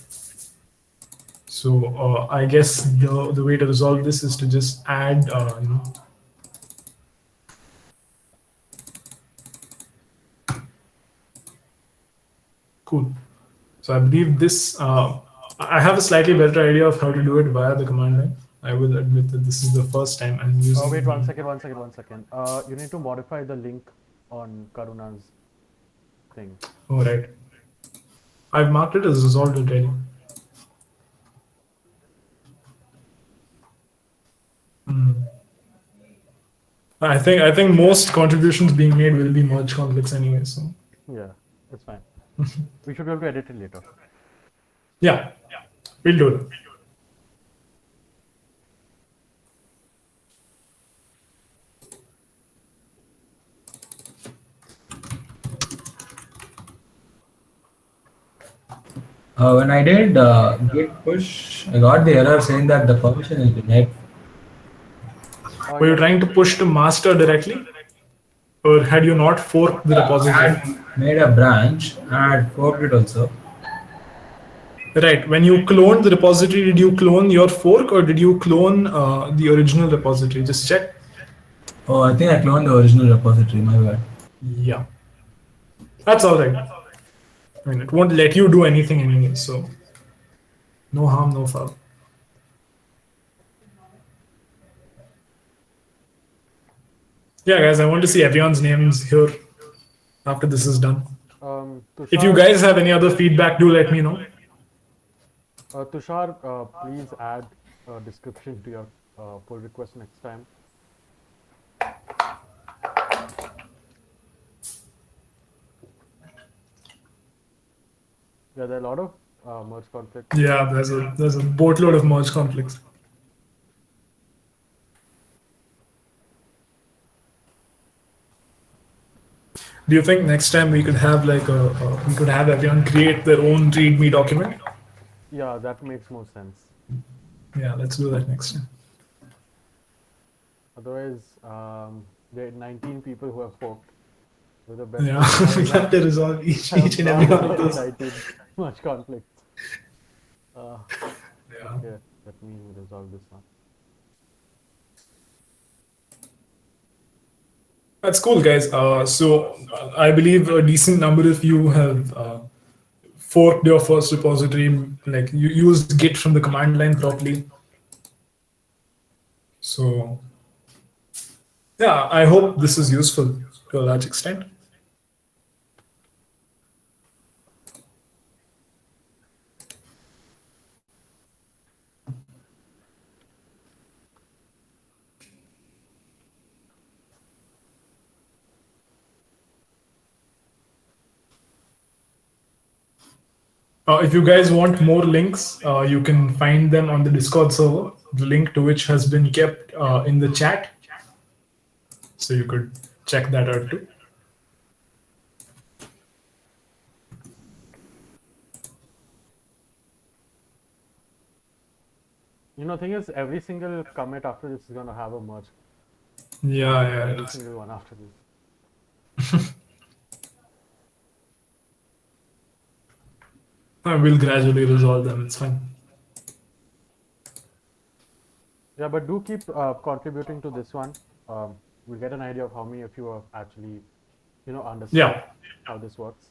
Speaker 1: So I guess the way to resolve this is to just add, cool. So I believe this, I have a slightly better idea of how to do it via the command line. I will admit that this is the first time I'm using.
Speaker 2: Wait, one second. You need to modify the link on Karuna's thing.
Speaker 1: Oh, right. I've marked it as resolved already. I think most contributions being made will be merge conflicts anyway. So
Speaker 2: yeah, that's fine. We should be able to edit it later.
Speaker 1: Yeah, we'll do it.
Speaker 3: When I did git push, I got the error saying that the permission is denied.
Speaker 1: Were you trying to push to master directly? Or had you not forked the repository?
Speaker 3: I had made a branch and I had forked it also.
Speaker 1: Right. When you cloned the repository, did you clone your fork or did you clone the original repository? Just check.
Speaker 3: Oh, I think I cloned the original repository, my bad.
Speaker 1: Yeah. That's all right. I mean, it won't let you do anything anyway, so no harm, no foul. Yeah, guys, I want to see everyone's names here after this is done. If you guys have any other feedback, do let me know.
Speaker 2: Tushar, please add a description to your pull request next time. Yeah, there are a lot of merge conflicts.
Speaker 1: Yeah, there's a boatload of merge conflicts. Do you think next time we could have like we could have everyone create their own README document?
Speaker 2: Yeah, that makes more sense.
Speaker 1: Yeah, let's do that next time.
Speaker 2: Otherwise, there are 19 people who have forked. With the best.
Speaker 1: Yeah, we have to resolve each and every one of those.
Speaker 2: 19 much conflicts.
Speaker 1: Yeah.
Speaker 2: Okay, let me resolve this one.
Speaker 1: That's cool, guys. So I believe a decent number of you have forked your first repository, like you used Git from the command line properly. So yeah, I hope this is useful to a large extent. If you guys want more links, you can find them on the Discord server, the link to which has been kept in the chat. So you could check that out too.
Speaker 2: Thing is, every single commit after this is going to have a merge.
Speaker 1: Yeah, yeah.
Speaker 2: Every
Speaker 1: It is.
Speaker 2: single one after this.
Speaker 1: We'll gradually resolve them. It's fine.
Speaker 2: Yeah, but do keep contributing to this one. We'll get an idea of how many of you have actually, understand
Speaker 1: Yeah.
Speaker 2: how this works.